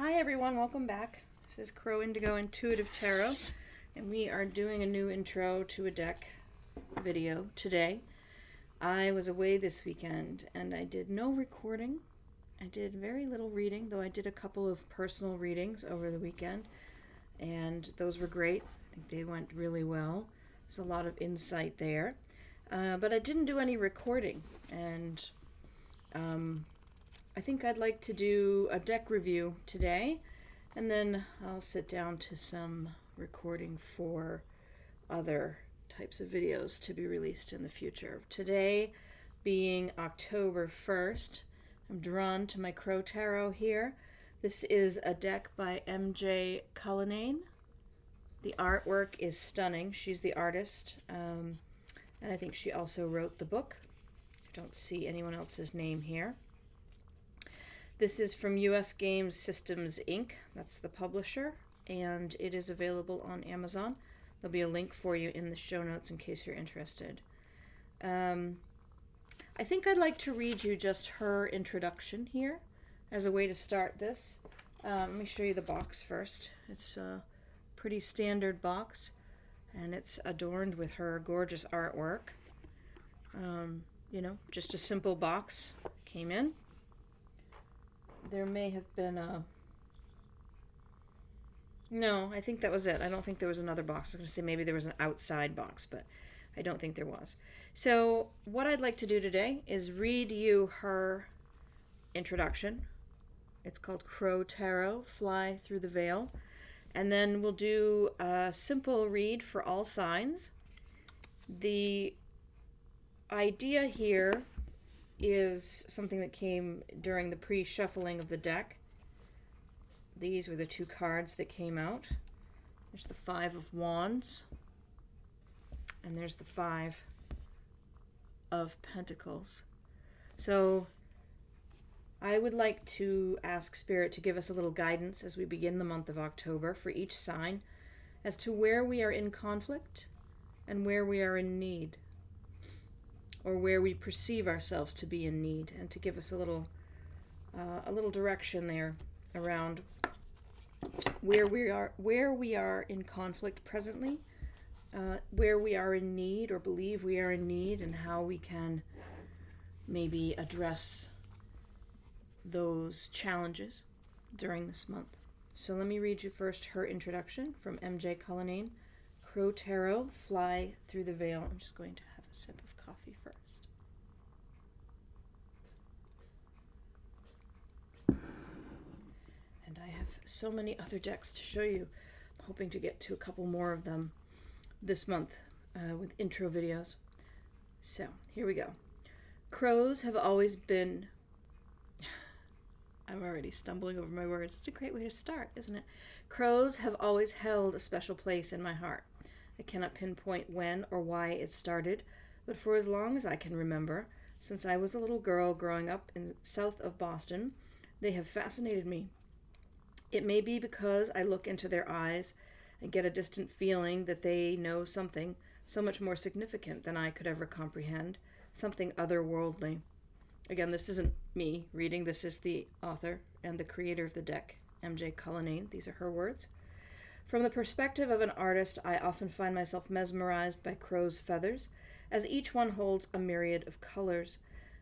Hi everyone, welcome back. This is Crow Indigo Intuitive Tarot, and we are doing a new intro to a deck video today. I was away this weekend and I did no recording. I did very little reading, though I did a couple of personal readings over the weekend, and those were great. I think they went really well. There's a lot of insight there. But I didn't do any recording, and I think I'd like to do a deck review today, and then I'll sit down to some recording for other types of videos to be released in the future. Today being October 1st, I'm drawn to my Crow Tarot here. This is a deck by MJ Cullinane. The artwork is stunning. She's the artist, and I think she also wrote the book. I don't see anyone else's name here. This is from US Games Systems Inc. That's the publisher, and it is available on Amazon. There'll be a link for you in the show notes in case you're interested. I think I'd like to read you just her introduction here as a way to start this. Let me show you the box first. It's a pretty standard box, and it's adorned with her gorgeous artwork. Just a simple box came in. There may have been a... No, I think that was it. I don't think there was another box. I was going to say maybe there was an outside box, but I don't think there was. So what I'd like to do today is read you her introduction. It's called Crow Tarot, Fly Through the Veil. And then we'll do a simple read for all signs. The idea here is something that came during the pre-shuffling of the deck. These were the two cards that came out. There's the Five of Wands, and there's the Five of Pentacles. So I would like to ask Spirit to give us a little guidance as we begin the month of October for each sign as to where we are in conflict and where we are in need, or where we perceive ourselves to be in need, and to give us a little direction there around where we are in conflict presently, where we are in need or believe we are in need, and how we can maybe address those challenges during this month. So let me read you first her introduction from MJ Cullinane, Crow Tarot, Fly Through the Veil. I'm just going to have a sip of coffee first. And I have so many other decks to show you. I'm hoping to get to a couple more of them this month with intro videos. So here we go. Crows have always been... I'm already stumbling over my words. It's a great way to start, isn't it? Crows have always held a special place in my heart. I cannot pinpoint when or why it started, but for as long as I can remember, since I was a little girl growing up in south of Boston, they have fascinated me. It may be because I look into their eyes and get a distant feeling that they know something so much more significant than I could ever comprehend, something otherworldly. Again, this isn't me reading, this is the author and the creator of the deck, MJ Cullinane. These are her words. From the perspective of an artist, I often find myself mesmerized by crows' feathers, as each one holds a myriad of colors.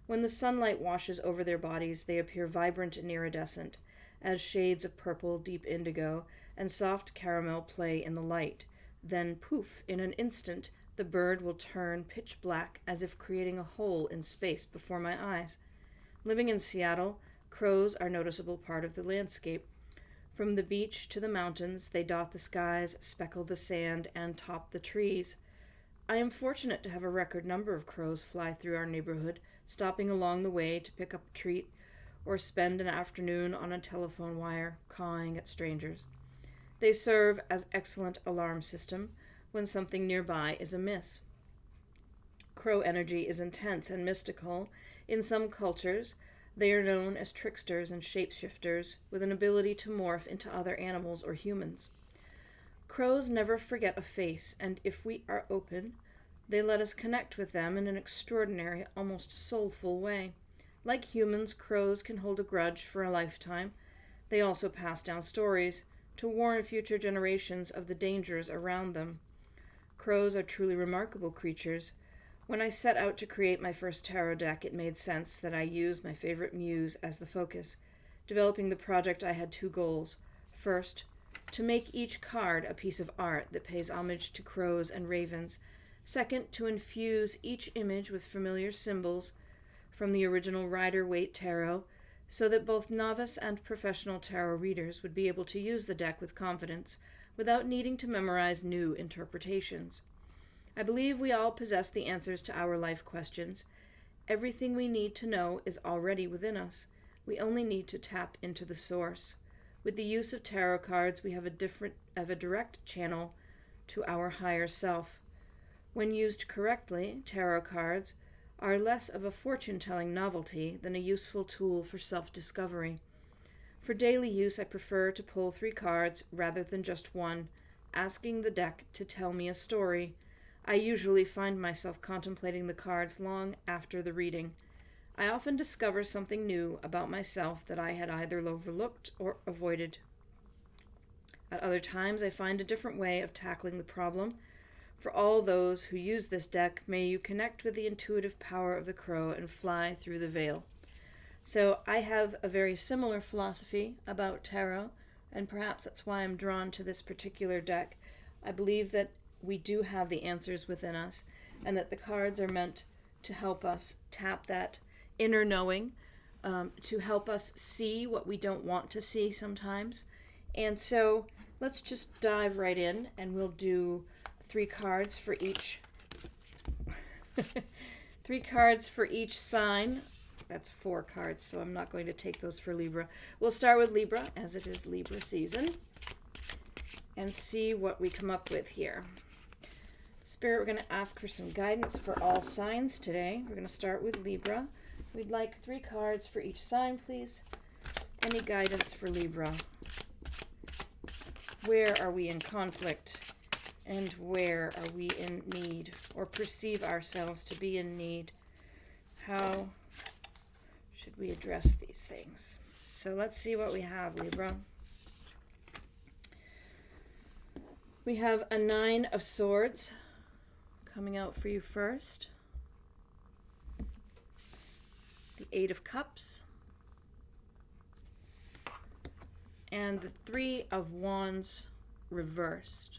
When the sunlight washes over their bodies, they appear vibrant and iridescent, as shades of purple, deep indigo, and soft caramel play in the light. Then, poof, in an instant, the bird will turn pitch black, as if creating a hole in space before my eyes. Living in Seattle, crows are a noticeable part of the landscape. From the beach to the mountains, they dot the skies, speckle the sand, and top the trees. I am fortunate to have a record number of crows fly through our neighborhood, stopping along the way to pick up a treat or spend an afternoon on a telephone wire, cawing at strangers. They serve as excellent alarm system when something nearby is amiss. Crow energy is intense and mystical. In some cultures, they are known as tricksters and shapeshifters with an ability to morph into other animals or humans. Crows never forget a face, and if we are open, they let us connect with them in an extraordinary, almost soulful way. Like humans, crows can hold a grudge for a lifetime, They also pass down stories to warn future generations of the dangers around them. Crows are truly remarkable creatures. When I set out to create my first tarot deck, it made sense that I use my favorite muse as the focus. Developing the project, I had two goals. First, to make each card a piece of art that pays homage to crows and ravens. Second, to infuse each image with familiar symbols from the original Rider-Waite Tarot, so that both novice and professional tarot readers would be able to use the deck with confidence without needing to memorize new interpretations. I believe we all possess the answers to our life questions. Everything we need to know is already within us. We only need to tap into the source. With the use of tarot cards, we have a direct channel to our higher self. When used correctly, tarot cards are less of a fortune-telling novelty than a useful tool for self-discovery. For daily use, I prefer to pull 3 cards rather than just one, asking the deck to tell me a story. I usually find myself contemplating the cards long after the reading. I often discover something new about myself that I had either overlooked or avoided. At other times, I find a different way of tackling the problem. For all those who use this deck, may you connect with the intuitive power of the crow and fly through the veil. So I have a very similar philosophy about tarot, and perhaps that's why I'm drawn to this particular deck. I believe that we do have the answers within us, and that the cards are meant to help us tap that inner knowing, to help us see what we don't want to see sometimes. And so let's just dive right in, and we'll do 3 cards for each 3 cards for each sign. That's 4 cards, so I'm not going to take those for Libra. We'll start with Libra, as it is Libra season, and see what we come up with here. Spirit, we're going to ask for some guidance for all signs today. We're going to start with Libra. We'd like 3 cards for each sign, please. Any guidance for Libra? Where are we in conflict? And where are we in need, or perceive ourselves to be in need? How should we address these things? So let's see what we have, Libra. We have a 9 of Swords coming out for you first. The 8 of Cups. And the 3 of Wands reversed.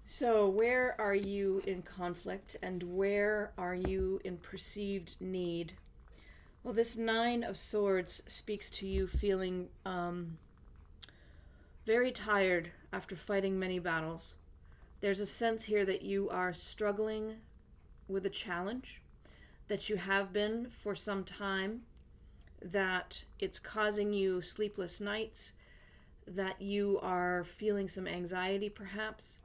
So where are you in conflict, and where are you in perceived need? Well, this 9 of Swords speaks to you feeling very tired after fighting many battles. There's a sense here that you are struggling with a challenge, that you have been for some time, that it's causing you sleepless nights, that you are feeling some anxiety perhaps,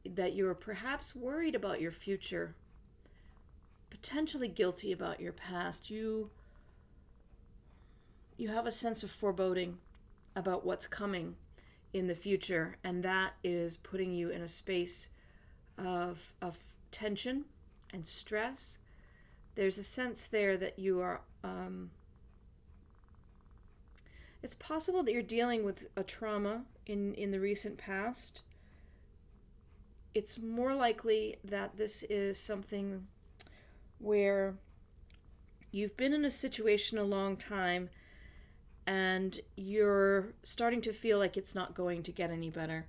that you're perhaps worried about your future, potentially guilty about your past. You have a sense of foreboding about what's coming in the future, and that is putting you in a space of tension and stress. There's a sense there that you are, it's possible that you're dealing with a trauma in the recent past. It's more likely that this is something where you've been in a situation a long time and you're starting to feel like it's not going to get any better.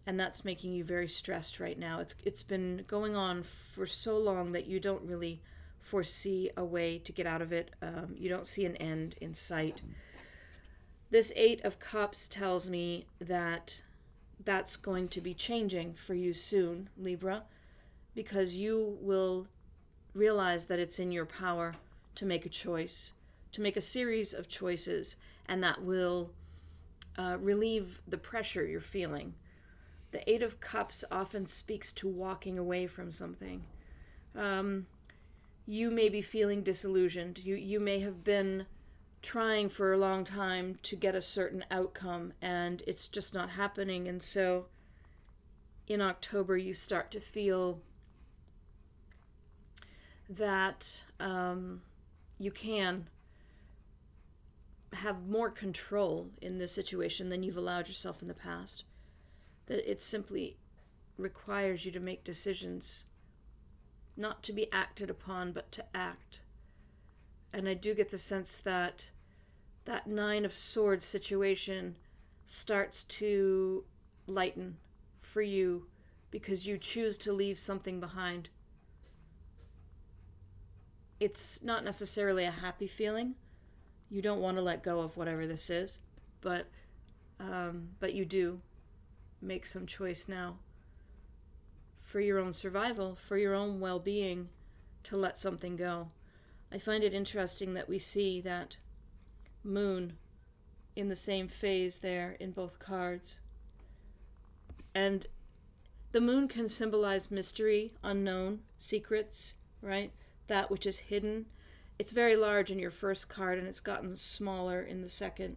And that's making you very stressed right now. It's been going on for so long that you don't really foresee a way to get out of it. You don't see an end in sight. This 8 of Cups tells me that that's going to be changing for you soon, Libra, because you will realize that it's in your power to make a choice, to make a series of choices, and that will relieve the pressure you're feeling. The 8 of Cups often speaks to walking away from something. You may be feeling disillusioned. You may have been trying for a long time to get a certain outcome, and it's just not happening. And so in October, you start to feel that you can have more control in this situation than you've allowed yourself in the past. That it simply requires you to make decisions, not to be acted upon, but to act. And I do get the sense that that Nine of Swords situation starts to lighten for you because you choose to leave something behind. It's not necessarily a happy feeling. You don't want to let go of whatever this is, but you do make some choice now for your own survival, for your own well-being, to let something go. I find it interesting that we see that moon in the same phase there in both cards. And the moon can symbolize mystery, unknown, secrets, right? That which is hidden. It's very large in your first card, and it's gotten smaller in the second.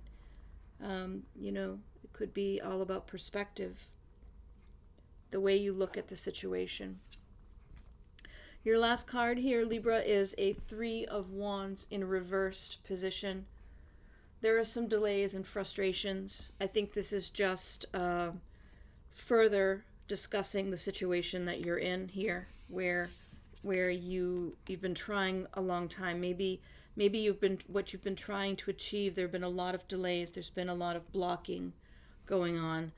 It could be all about perspective, the way you look at the situation. Your last card here, Libra, is a Three of Wands in reversed position. There are some delays and frustrations. I think this is just further discussing the situation that you're in here, where you've been trying a long time. Maybe you've been trying to achieve. There have been a lot of delays. There's been a lot of blocking going on.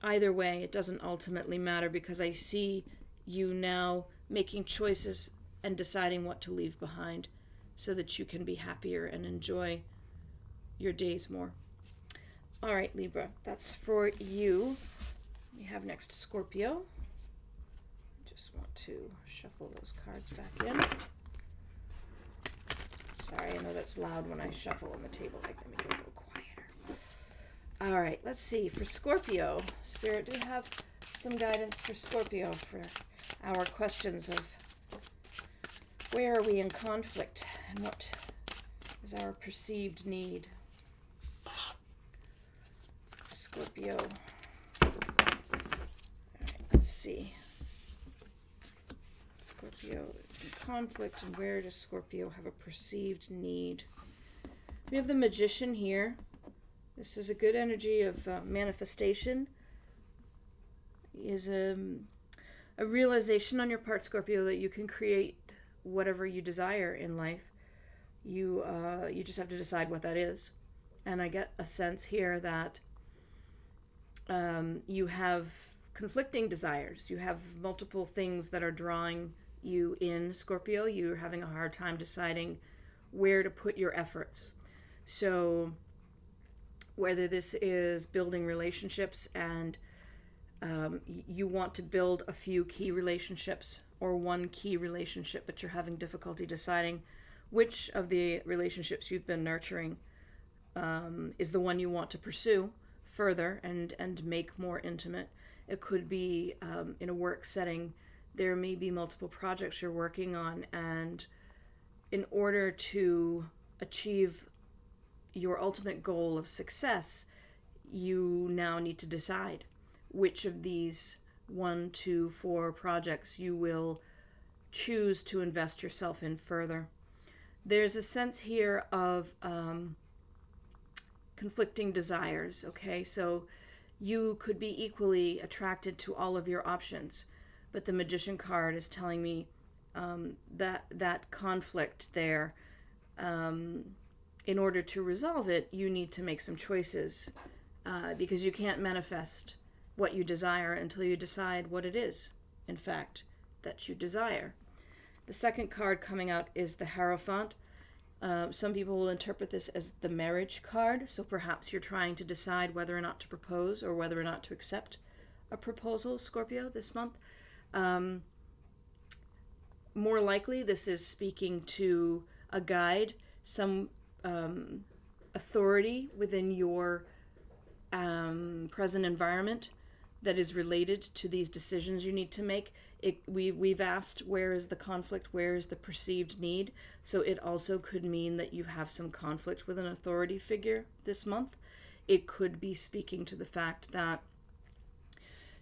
Either way, it doesn't ultimately matter, because I see you now making choices and deciding what to leave behind so that you can be happier and enjoy your days more. All right, Libra, that's for you. We have next Scorpio. Just want to shuffle those cards back in. Sorry, I know that's loud when I shuffle on the table. Let me go a little quieter. All right, let's see. For Scorpio, Spirit, do you have some guidance for Scorpio for our questions of where are we in conflict and what is our perceived need? Scorpio. All right, let's see. Scorpio is in conflict, and where does Scorpio have a perceived need? We have the Magician here. This is a good energy of manifestation. Is a realization on your part, Scorpio, that you can create whatever you desire in life. You just have to decide what that is. And I get a sense here that you have conflicting desires. You have multiple things that are drawing you in, Scorpio. You're having a hard time deciding where to put your efforts. So whether this is building relationships and you want to build a few key relationships or one key relationship, but you're having difficulty deciding which of the relationships you've been nurturing is the one you want to pursue further and make more intimate. It could be in a work setting. There may be multiple projects you're working on, and in order to achieve your ultimate goal of success, you now need to decide which of these 1, 2, 4 projects you will choose to invest yourself in further. There's a sense here of conflicting desires, okay? So you could be equally attracted to all of your options, but the Magician card is telling me that conflict there, in order to resolve it, you need to make some choices, because you can't manifest what you desire until you decide what it is, in fact, that you desire. The second card coming out is the Hierophant. Some people will interpret this as the marriage card, so perhaps you're trying to decide whether or not to propose or whether or not to accept a proposal, Scorpio, this month. More likely, this is speaking to a guide, some authority within your present environment that is related to these decisions you need to make. We've asked, where is the conflict, where is the perceived need? So it also could mean that you have some conflict with an authority figure this month. It could be speaking to the fact that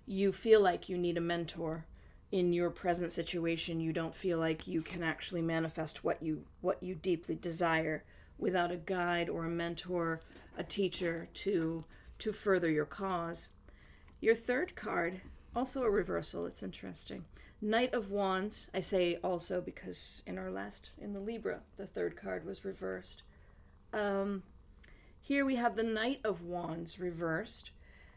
you feel like you need a mentor. in your present situation, you don't feel like you can actually manifest what you deeply desire without a guide or a mentor, a teacher to further your cause. Your third card, also a reversal. It's interesting. Knight of Wands. I say also because in the Libra, the third card was reversed. Here we have the Knight of Wands reversed,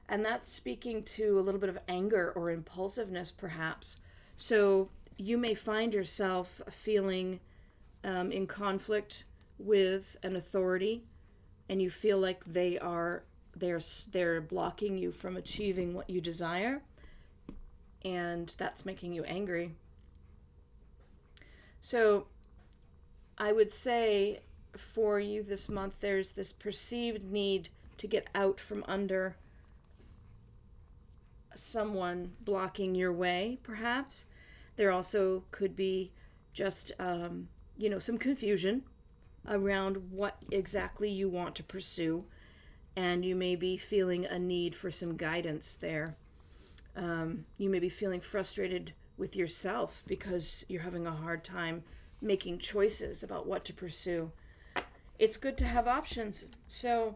and that's speaking to a little bit of anger or impulsiveness, perhaps. So you may find yourself feeling in conflict with an authority, and you feel like they're blocking you from achieving what you desire, and that's making you angry. So I would say for you this month, there's this perceived need to get out from under someone blocking your way, perhaps. There also could be just, some confusion around what exactly you want to pursue, and you may be feeling a need for some guidance there. You may be feeling frustrated with yourself because you're having a hard time making choices about what to pursue. It's good to have options. So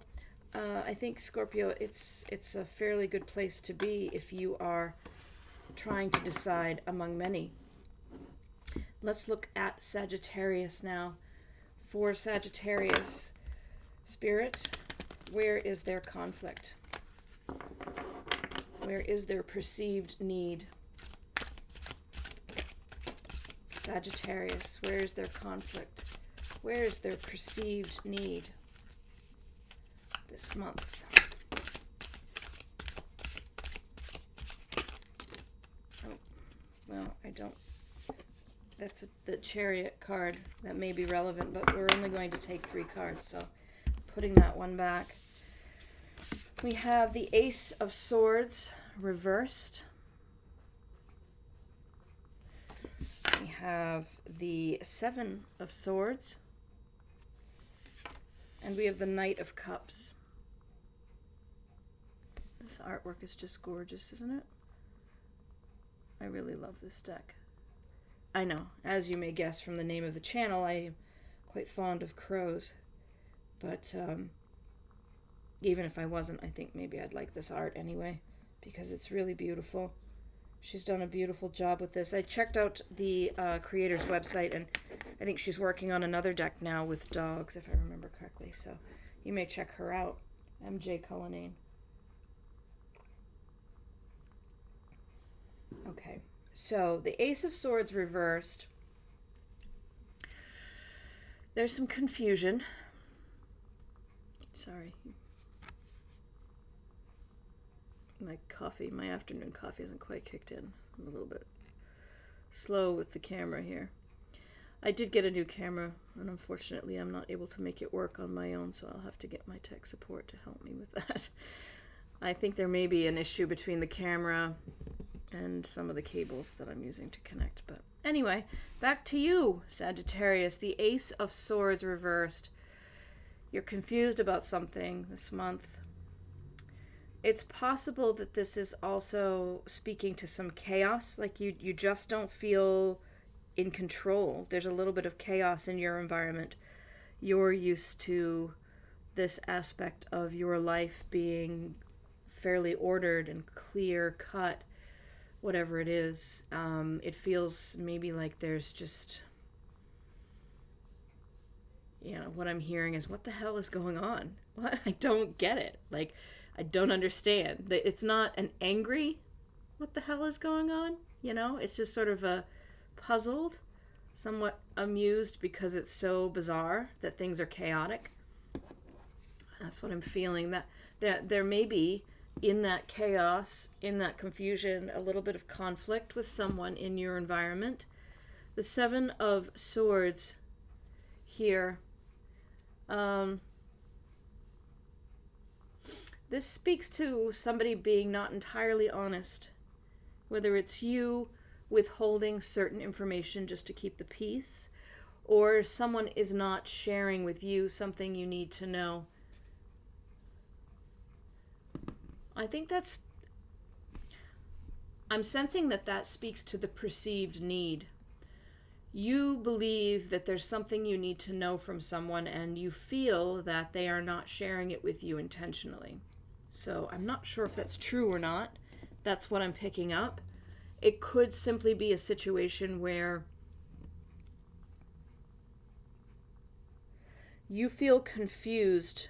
I think, Scorpio, it's a fairly good place to be if you are trying to decide among many. Let's look at Sagittarius now. For Sagittarius, Spirit, where is their conflict? Where is their perceived need? Sagittarius, where is their conflict? Where is their perceived need this month? Oh, well, I don't. That's the Chariot card. That may be relevant, but we're only going to take 3 cards, so putting that one back. We have the Ace of Swords reversed. We have the 7 of Swords. And we have the Knight of Cups. This artwork is just gorgeous, isn't it? I really love this deck. I know, as you may guess from the name of the channel, I am quite fond of crows. But even if I wasn't, I think maybe I'd like this art anyway, because it's really beautiful. She's done a beautiful job with this. I checked out the creator's website, and I think she's working on another deck now with dogs, if I remember correctly. So you may check her out, MJ Cullinane. Okay, so the Ace of Swords reversed. There's some confusion. Sorry. My afternoon coffee hasn't quite kicked in. I'm a little bit slow with the camera here. I did get a new camera, and unfortunately I'm not able to make it work on my own, so I'll have to get my tech support to help me with that. I think there may be an issue between the camera and some of the cables that I'm using to connect. But anyway, back to you, Sagittarius. The Ace of Swords reversed. You're confused about something this month. It's possible that this is also speaking to some chaos, like you just don't feel in control. There's a little bit of chaos in your environment. You're used to this aspect of your life being fairly ordered and clear cut, whatever it is. It feels maybe like there's just, what I'm hearing is, what the hell is going on? What? I don't get it. Like, I don't understand. It's not an angry, what the hell is going on? It's just sort of a puzzled, somewhat amused because it's so bizarre that things are chaotic. That's what I'm feeling. That there may be, in that chaos, in that confusion, a little bit of conflict with someone in your environment. The 7 of Swords here. This speaks to somebody being not entirely honest, whether it's you withholding certain information just to keep the peace, or someone is not sharing with you something you need to know. I think that's I'm sensing that that speaks to the perceived need. You believe that there's something you need to know from someone, and you feel that they are not sharing it with you intentionally. So I'm not sure if that's true or not. That's what I'm picking up. It could simply be a situation where you feel confused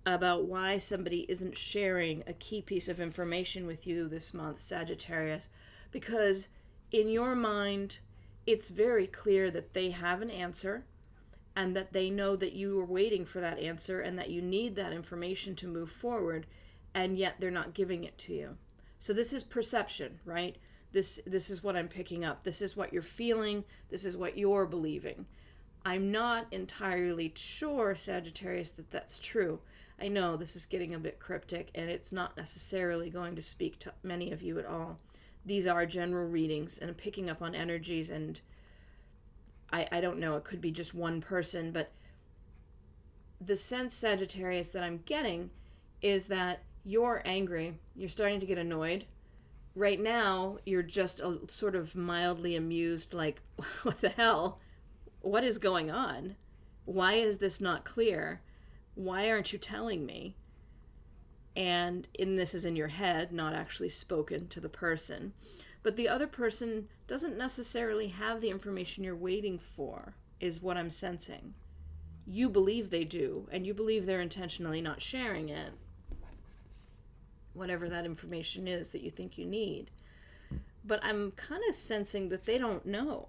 about why somebody isn't sharing a key piece of information with you this month, Sagittarius, because in your mind, it's very clear that they have an answer and that they know that you are waiting for that answer and that you need that information to move forward, and yet they're not giving it to you. So this is perception, right? This is what I'm picking up. This is what you're feeling. This is what you're believing. I'm not entirely sure, Sagittarius, that that's true. I know this is getting a bit cryptic, and it's not necessarily going to speak to many of you at all. These are general readings, and I'm picking up on energies, and I don't know, it could be just one person, but the sense, Sagittarius, that I'm getting is that you're angry, you're starting to get annoyed. Right now, you're just sort of mildly amused, like, what the hell? What is going on? Why is this not clear? Why aren't you telling me? And this is in your head, not actually spoken to the person. But the other person doesn't necessarily have the information you're waiting for, is what I'm sensing. You believe they do, and you believe they're intentionally not sharing it, whatever that information is that you think you need. But I'm kind of sensing that they don't know.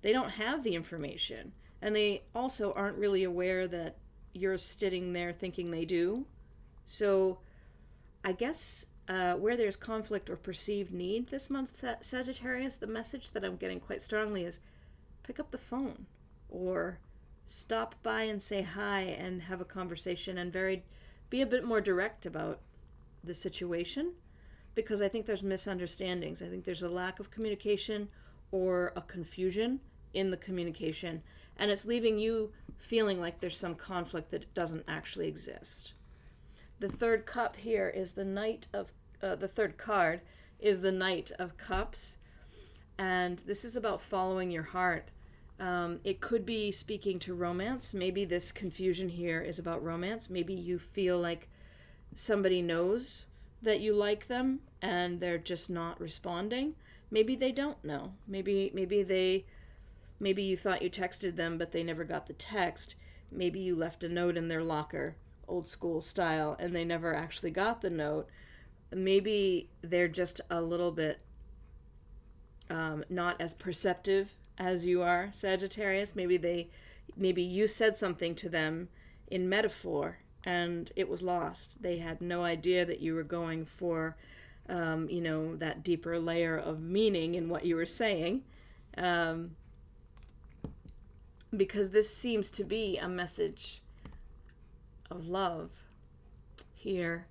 They don't have the information. And they also aren't really aware that you're sitting there thinking they do. So I guess where there's conflict or perceived need this month, Sagittarius, the message that I'm getting quite strongly is pick up the phone or stop by and say hi and have a conversation and be a bit more direct about the situation, because I think there's misunderstandings. I think there's a lack of communication or a confusion in the communication, and it's leaving you feeling like there's some conflict that doesn't actually exist. The third cup here is the third card is the Knight of Cups, and this is about following your heart. It could be speaking to romance. Maybe this confusion here is about romance. Maybe you feel like somebody knows that you like them and they're just not responding. Maybe they don't know. Maybe you thought you texted them, but they never got the text. Maybe you left a note in their locker, old school style, and they never actually got the note. Maybe they're just a little bit not as perceptive as you are, Sagittarius. Maybe you said something to them in metaphor and it was lost. They had no idea that you were going for, that deeper layer of meaning in what you were saying. Because this seems to be a message of love here.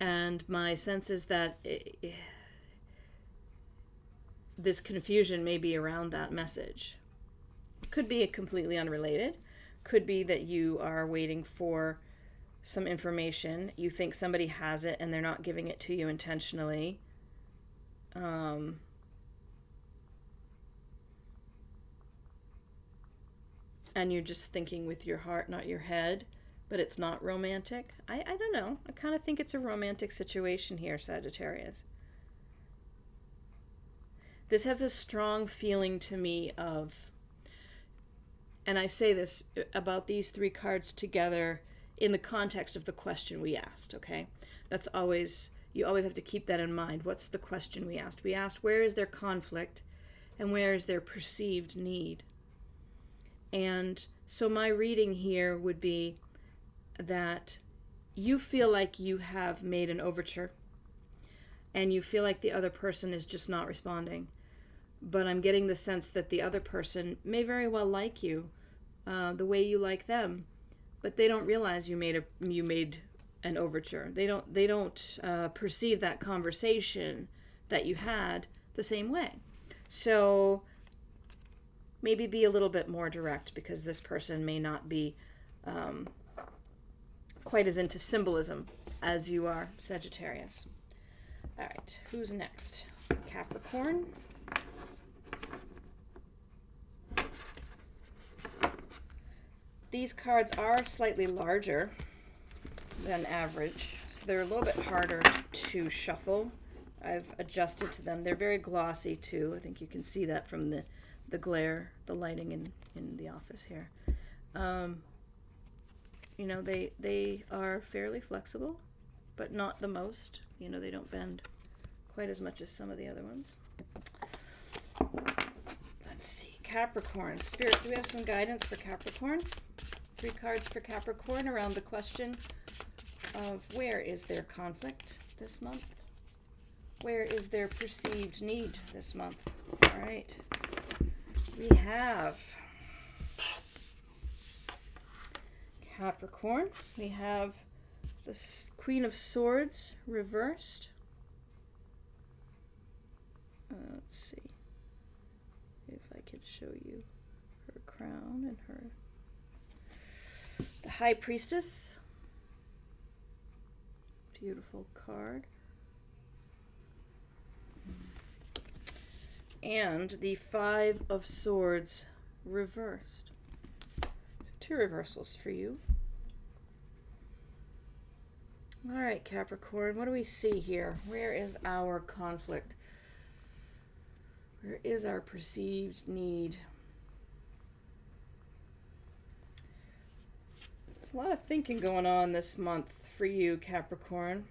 And my sense is that this confusion may be around that message. Could be completely unrelated. Could be that you are waiting for some information. You think somebody has it and they're not giving it to you intentionally. And you're just thinking with your heart, not your head, but it's not romantic. I don't know. I kind of think it's a romantic situation here, Sagittarius. This has a strong feeling to me of, and I say this about these three cards together in the context of the question we asked, okay? You always have to keep that in mind. What's the question we asked? We asked, where is there conflict and where is there perceived need? And so my reading here would be that you feel like you have made an overture and you feel like the other person is just not responding. But I'm getting the sense that the other person may very well like you the way you like them, but they don't realize you made an overture. They don't perceive that conversation that you had the same way. So maybe be a little bit more direct, because this person may not be quite as into symbolism as you are, Sagittarius. All right, who's next? Capricorn. These cards are slightly larger than average, so they're a little bit harder to shuffle. I've adjusted to them. They're very glossy too. I think you can see that from the glare, the lighting in the office here. You know, they are fairly flexible, but not the most. You know, they don't bend quite as much as some of the other ones. Let's see, Capricorn. Spirit, do we have some guidance for Capricorn? 3 cards for Capricorn around the question of where is their conflict this month? Where is their perceived need this month? All right. We have Capricorn. We have the Queen of Swords reversed. Let's see if I can show you her crown and her. The High Priestess. Beautiful card. And the Five of Swords reversed. 2 reversals for you. All right, Capricorn, what do we see here? Where is our conflict? Where is our perceived need? There's a lot of thinking going on this month for you, Capricorn.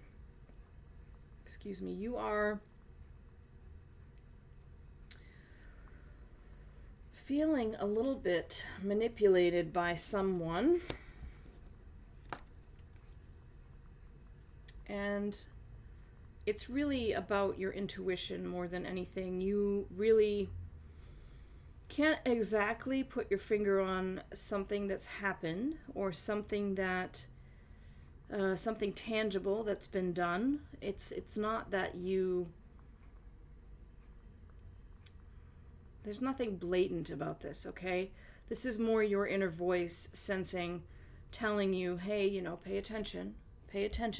Excuse me, you are feeling a little bit manipulated by someone, and it's really about your intuition more than anything. You really can't exactly put your finger on something that's happened or something that something tangible that's been done. It's not that there's nothing blatant about this, okay? This is more your inner voice sensing, telling you, hey, you know, pay attention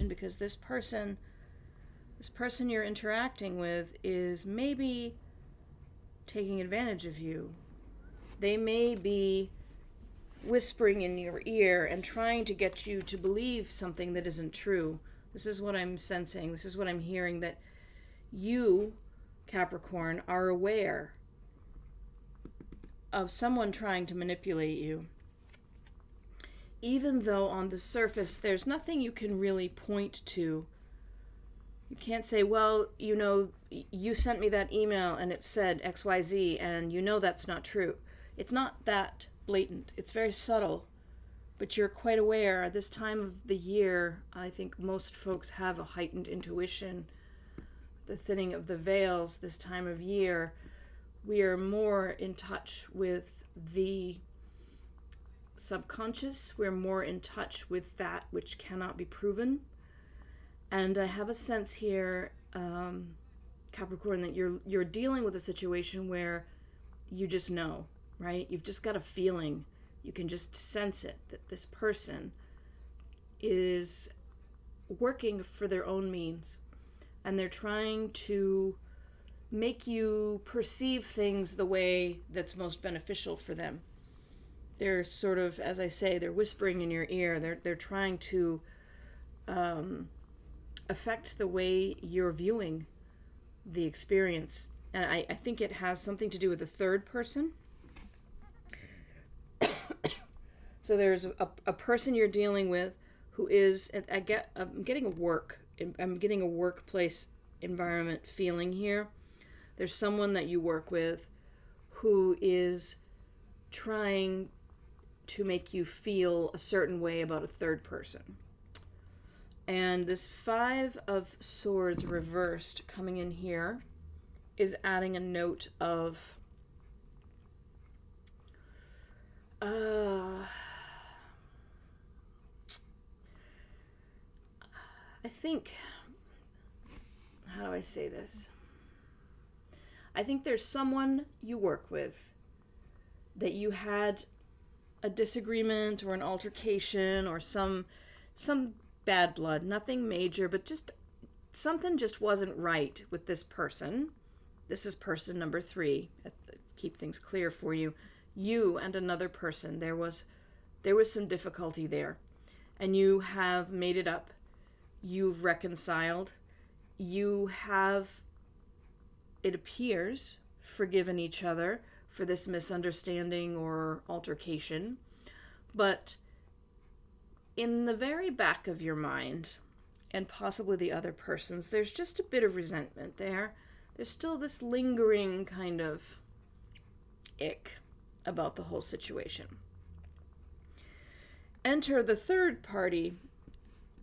because this person you're interacting with is maybe taking advantage of you. They may be whispering in your ear and trying to get you to believe something that isn't true. This is what I'm sensing. This is what I'm hearing, that you, Capricorn, are aware of someone trying to manipulate you. Even though on the surface there's nothing you can really point to. You can't say, well, you know, you sent me that email and it said XYZ and you know that's not true. It's not that blatant. It's very subtle, but you're quite aware. At this time of the year, I think most folks have a heightened intuition. The thinning of the veils this time of year, we are more in touch with the subconscious. We're more in touch with that which cannot be proven. And I have a sense here, Capricorn, that you're dealing with a situation where you just know, right? You've just got a feeling. You can just sense it, that this person is working for their own means. And they're trying to make you perceive things the way that's most beneficial for them. They're sort of, as I say, they're whispering in your ear. They're trying to affect the way you're viewing the experience. And I think it has something to do with the third person. So there's a person you're dealing with who is, I'm getting a workplace environment feeling here. There's someone that you work with who is trying to make you feel a certain way about a third person. And this Five of Swords reversed coming in here is adding a note of I think, how do I say this? I think there's someone you work with that you had a disagreement or an altercation or some bad blood, nothing major, but just something just wasn't right with this person. This is person number 3. Keep things clear for you. You and another person, there was some difficulty there. And you have made it up. You've reconciled. You have, it appears, forgiven each other for this misunderstanding or altercation. But in the very back of your mind, and possibly the other person's, there's just a bit of resentment there. There's still this lingering kind of ick about the whole situation. Enter the third party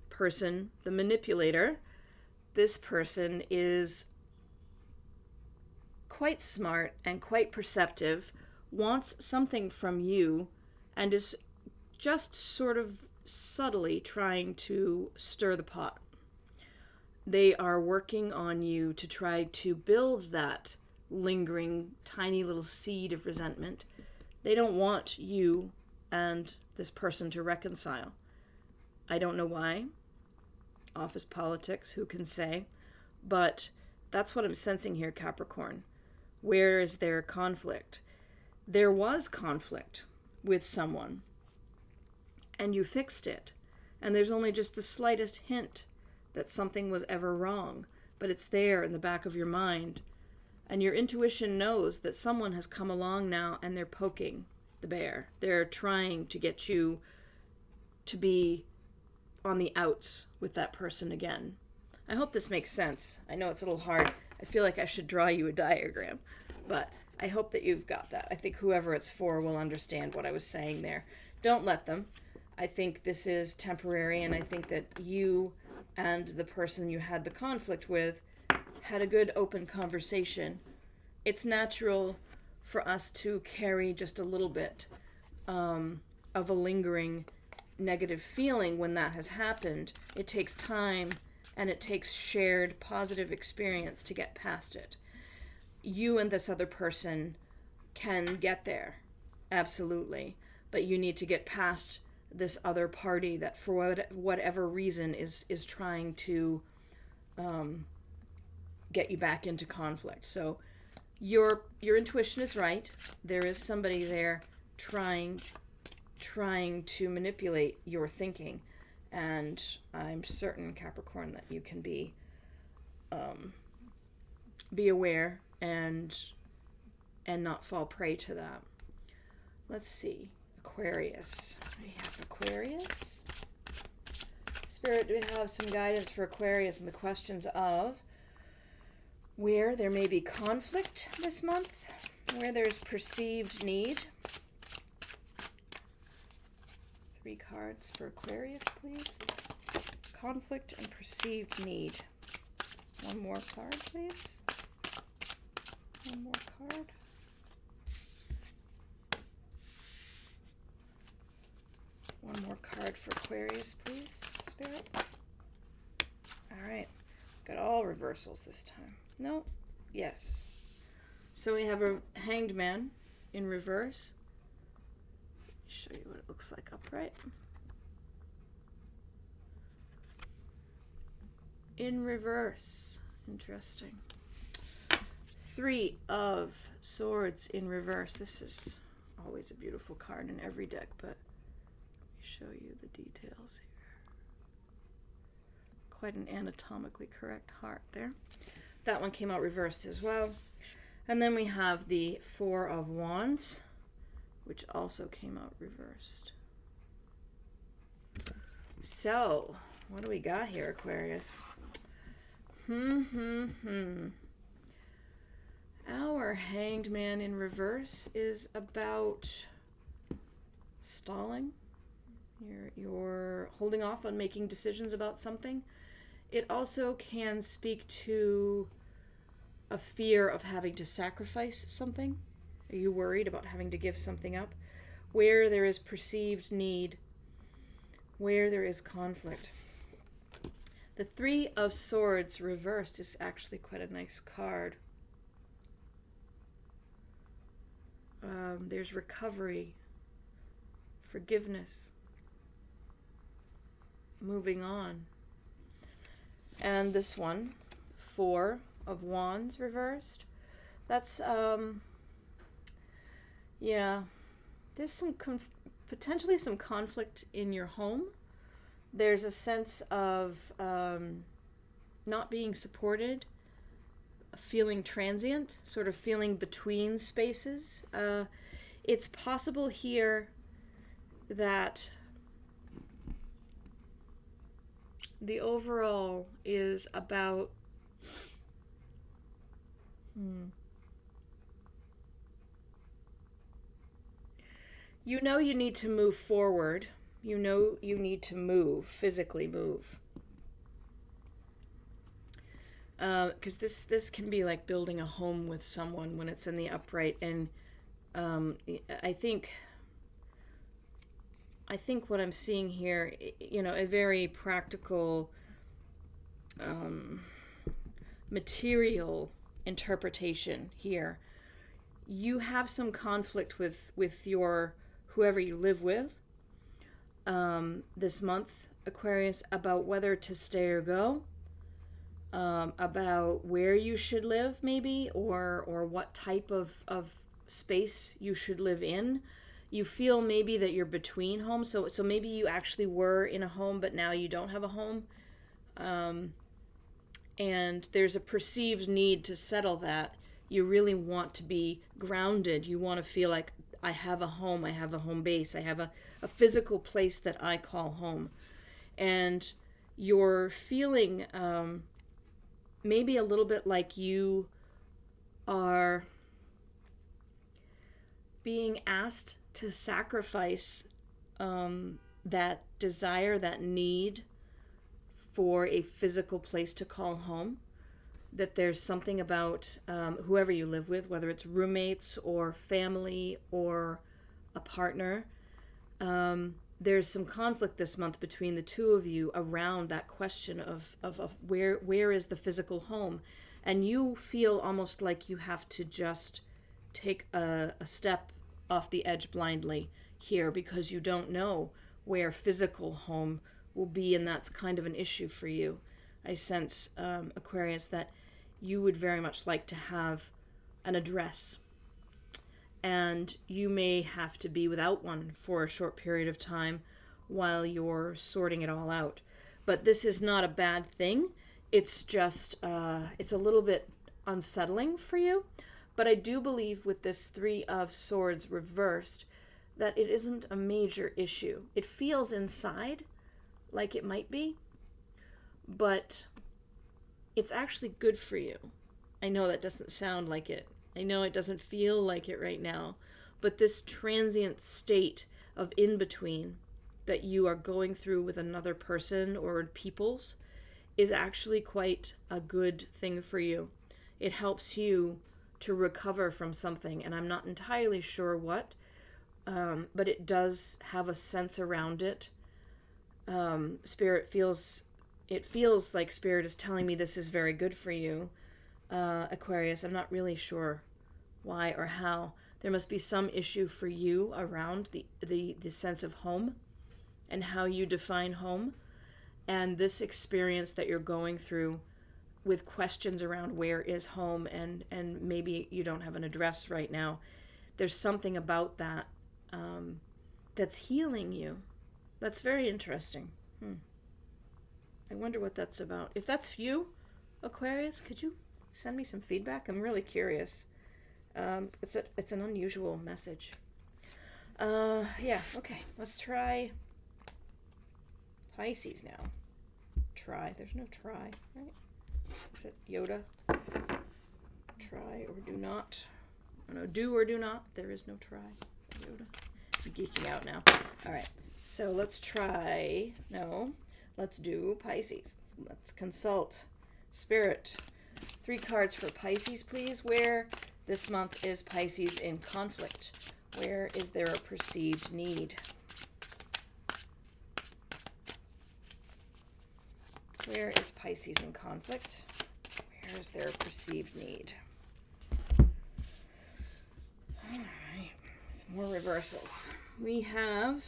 person, the manipulator. This person is quite smart and quite perceptive, wants something from you, and is just sort of subtly trying to stir the pot. They are working on you to try to build that lingering tiny little seed of resentment. They don't want you and this person to reconcile. I don't know why. Office politics, who can say? But that's what I'm sensing here, Capricorn. Where is there conflict? There was conflict with someone, and you fixed it. And there's only just the slightest hint that something was ever wrong, but it's there in the back of your mind. And your intuition knows that someone has come along now and they're poking the bear. They're trying to get you to be on the outs with that person again. I hope this makes sense. I know it's a little hard. I feel like I should draw you a diagram, but I hope that you've got that. I think whoever it's for will understand what I was saying there. Don't let them. I think this is temporary, and I think that you and the person you had the conflict with had a good open conversation. It's natural for us to carry just a little bit of a lingering negative feeling when that has happened. It takes time, and it takes shared positive experience to get past it. You and this other person can get there, absolutely, but you need to get past this other party that for whatever reason is trying to get you back into conflict. So your intuition is right. There is somebody there trying to manipulate your thinking, and I'm certain, Capricorn, that you can be aware and not fall prey to that. Let's see. Aquarius. We have Aquarius. Spirit, do we have some guidance for Aquarius in the questions of where there may be conflict this month, where there's perceived need? 3 cards for Aquarius, please. Conflict and perceived need. 1 more card, please. 1 more card. One more card for Aquarius, please, Spirit. All right. Got all reversals this time. No? Yes. So we have a Hanged Man in reverse. Show you what it looks like upright. In reverse. Interesting. 3 of Swords in reverse. This is always a beautiful card in every deck, but show you the details here. Quite an anatomically correct heart there. That one came out reversed as well. And then we have the 4 of Wands, which also came out reversed. So, what do we got here, Aquarius? Our Hanged Man in reverse is about stalling. You're holding off on making decisions about something. It also can speak to a fear of having to sacrifice something. Are you worried about having to give something up? Where there is perceived need, where there is conflict. The 3 of Swords reversed is actually quite a nice card. There's recovery, forgiveness, moving on. And this one, Four of Wands reversed. That's, yeah, there's some potentially some conflict in your home. There's a sense of not being supported, feeling transient, sort of feeling between spaces. It's possible here that the overall is about you know you need to move forward. You know you need to move, physically move. Because this can be like building a home with someone when it's in the upright. And I think what I'm seeing here, you know, a very practical, material interpretation here. You have some conflict with your whoever you live with this month, Aquarius, about whether to stay or go, about where you should live maybe, or what type of space you should live in. You feel maybe that you're between homes, so maybe you actually were in a home but now you don't have a home, and there's a perceived need to settle that. You really want to be grounded. You want to feel like, I have a home, I have a home base, I have a physical place that I call home. And you're feeling maybe a little bit like you are being asked to sacrifice that desire, that need for a physical place to call home. That there's something about whoever you live with, whether it's roommates or family or a partner, there's some conflict this month between the two of you around that question of where is the physical home. And you feel almost like you have to just take a step off the edge blindly here, because you don't know where physical home will be, and that's kind of an issue for you. I sense, Aquarius, that you would very much like to have an address, and you may have to be without one for a short period of time while you're sorting it all out. But this is not a bad thing. It's just, it's a little bit unsettling for you. But I do believe with this Three of Swords reversed that it isn't a major issue. It feels inside like it might be, but it's actually good for you. I know that doesn't sound like it. I know it doesn't feel like it right now, but this transient state of in-between that you are going through with another person or peoples is actually quite a good thing for you. It helps you to recover from something, and I'm not entirely sure what, but it does have a sense around it. Spirit feels like Spirit is telling me this is very good for you, Aquarius. I'm not really sure why or how. There must be some issue for you around the sense of home and how you define home, and this experience that you're going through with questions around where is home, and maybe you don't have an address right now. There's something about that that's healing you. That's very interesting. I wonder what that's about. If that's you, Aquarius, could you send me some feedback? I'm really curious. It's an unusual message. Yeah, okay. Let's try Pisces now. Try. There's no try, right? Is it Yoda? Try or do not. Oh, no, do or do not. There is no try. Yoda. I'm geeking out now. All right. So let's try. No. Let's do Pisces. Let's consult Spirit. 3 cards for Pisces, please. Where this month is Pisces in conflict? Where is there a perceived need? Where is Pisces in conflict? Where is there a perceived need? All right. Some more reversals. We have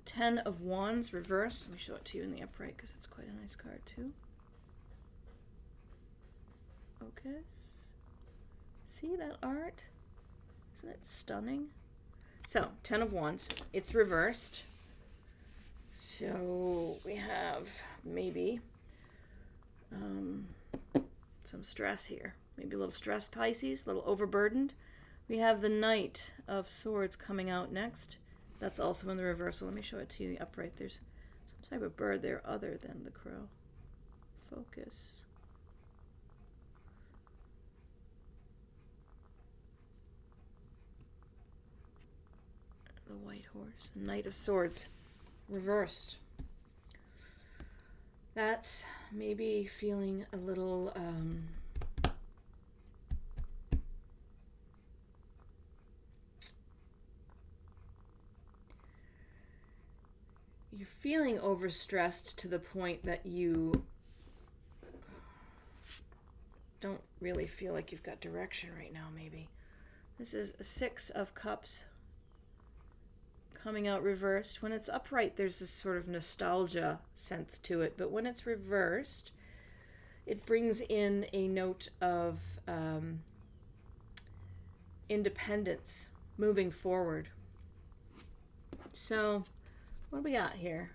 Ten of Wands reversed. Let me show it to you in the upright because it's quite a nice card too. Focus. See that art? Isn't it stunning? So, Ten of Wands. It's reversed. So, we have maybe some stress here. Maybe a little stressed Pisces, a little overburdened. We have the Knight of Swords coming out next. That's also in the reversal. Let me show it to you in the upright. There's some type of bird there other than the crow. Focus. The white horse. Knight of Swords. Reversed. That's maybe feeling a little you're feeling overstressed to the point that you don't really feel like you've got direction right now, maybe. This is a Six of Cups coming out reversed. When it's upright, there's this sort of nostalgia sense to it, but when it's reversed, it brings in a note of independence, moving forward. So, what do we got here?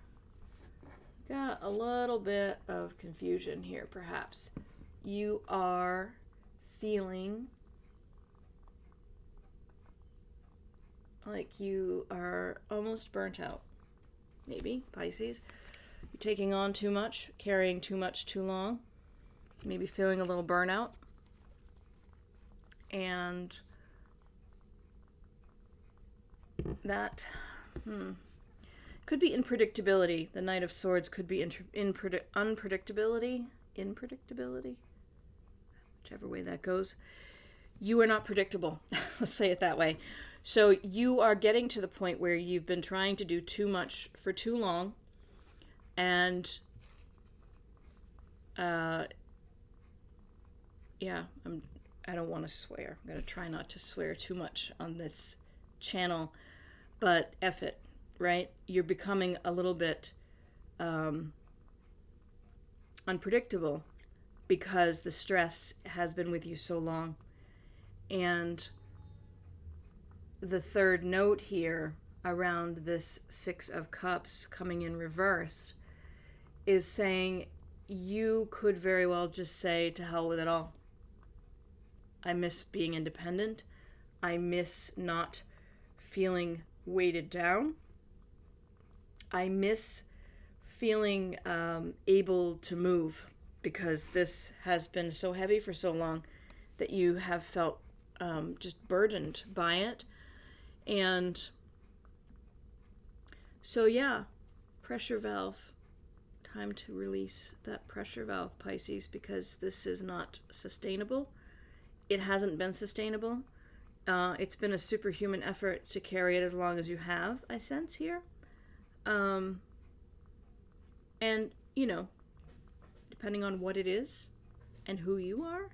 Got a little bit of confusion here, perhaps. You are feeling like you are almost burnt out. Maybe, Pisces. You're taking on too much, carrying too much too long. Maybe feeling a little burnout. And that could be unpredictability. The Knight of Swords could be unpredictability. Unpredictability. Whichever way that goes. You are not predictable. Let's say it that way. So you are getting to the point where you've been trying to do too much for too long, and I don't want to swear. I'm going to try not to swear too much on this channel, but F it, right? You're becoming a little bit unpredictable because the stress has been with you so long. And the third note here around this Six of Cups coming in reverse is saying you could very well just say, to hell with it all. I miss being independent. I miss not feeling weighted down. I miss feeling able to move, because this has been so heavy for so long that you have felt just burdened by it. And so, yeah, pressure valve. Time to release that pressure valve, Pisces, because this is not sustainable. It hasn't been sustainable. It's been a superhuman effort to carry it as long as you have, I sense here. And, you know, depending on what it is and who you are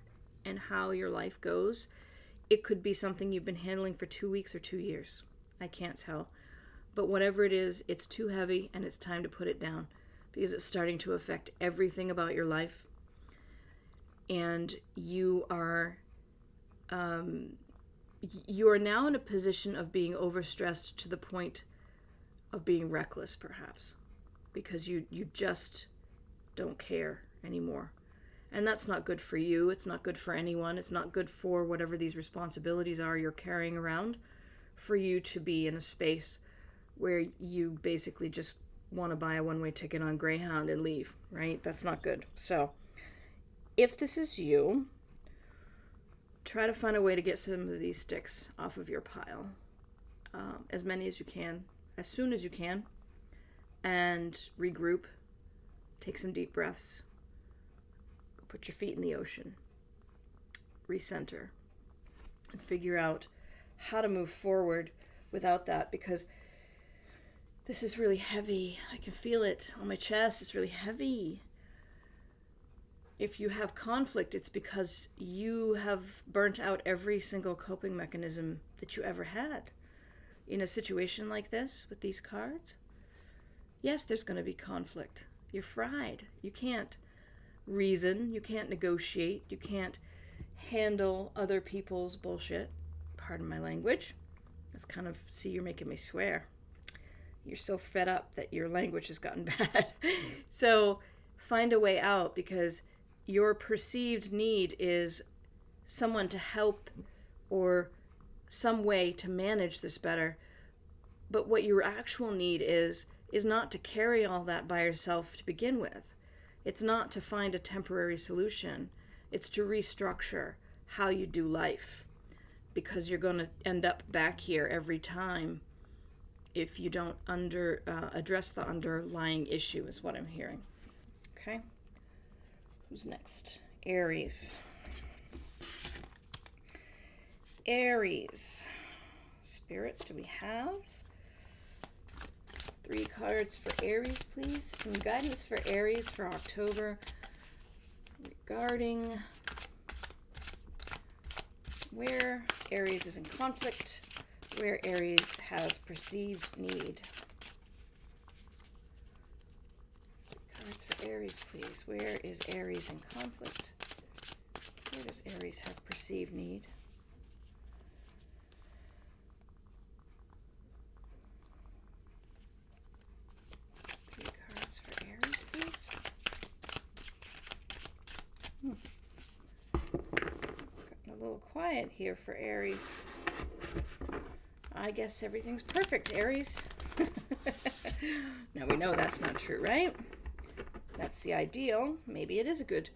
and how your life goes, it could be something you've been handling for 2 weeks or 2 years. I can't tell. But whatever it is, it's too heavy and it's time to put it down, because it's starting to affect everything about your life. And you are now in a position of being overstressed to the point of being reckless, perhaps, because you just don't care anymore. And that's not good for you. It's not good for anyone. It's not good for whatever these responsibilities are you're carrying around, for you to be in a space where you basically just want to buy a one-way ticket on Greyhound and leave, right? That's not good. So if this is you, try to find a way to get some of these sticks off of your pile, as many as you can, as soon as you can, and regroup. Take some deep breaths. Go put your feet in the ocean. Recenter. And figure out how to move forward without that, because this is really heavy. I can feel it on my chest. It's really heavy. If you have conflict, it's because you have burnt out every single coping mechanism that you ever had in a situation like this with these cards. yes, there's going to be conflict. You're fried. You can't reason. You can't negotiate. You can't handle other people's bullshit. Pardon my language. That's kind of, see, you're making me swear. You're so fed up that your language has gotten bad. So find a way out, because your perceived need is someone to help or some way to manage this better. But what your actual need is not to carry all that by yourself to begin with. It's not to find a temporary solution. It's to restructure how you do life, because you're going to end up back here every time if you don't address the underlying issue, is what I'm hearing. Okay? Who's next? Aries. Aries. Spirit, do we have 3 cards for Aries, please? Some guidance for Aries for October regarding where Aries is in conflict, where Aries has perceived need. Cards for Aries, please. Where is Aries in conflict? Where does Aries have perceived need? For Aries, please. Gotten a little quiet here for Aries. I guess everything's perfect, Aries. Now we know that's not true, right? That's the ideal. Maybe it is a good,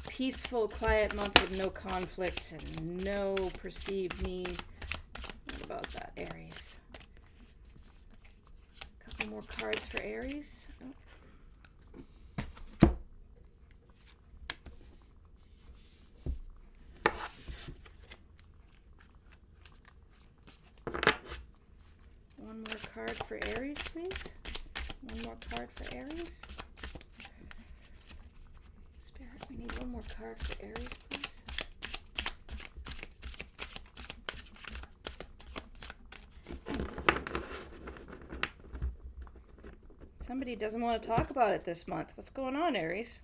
peaceful, quiet month with no conflict and no perceived need. What about that, Aries? A couple more cards for Aries. Oh. One more card for Aries, please. One more card for Aries. Spirit, we need one more card for Aries, please. Somebody doesn't want to talk about it this month. What's going on, Aries?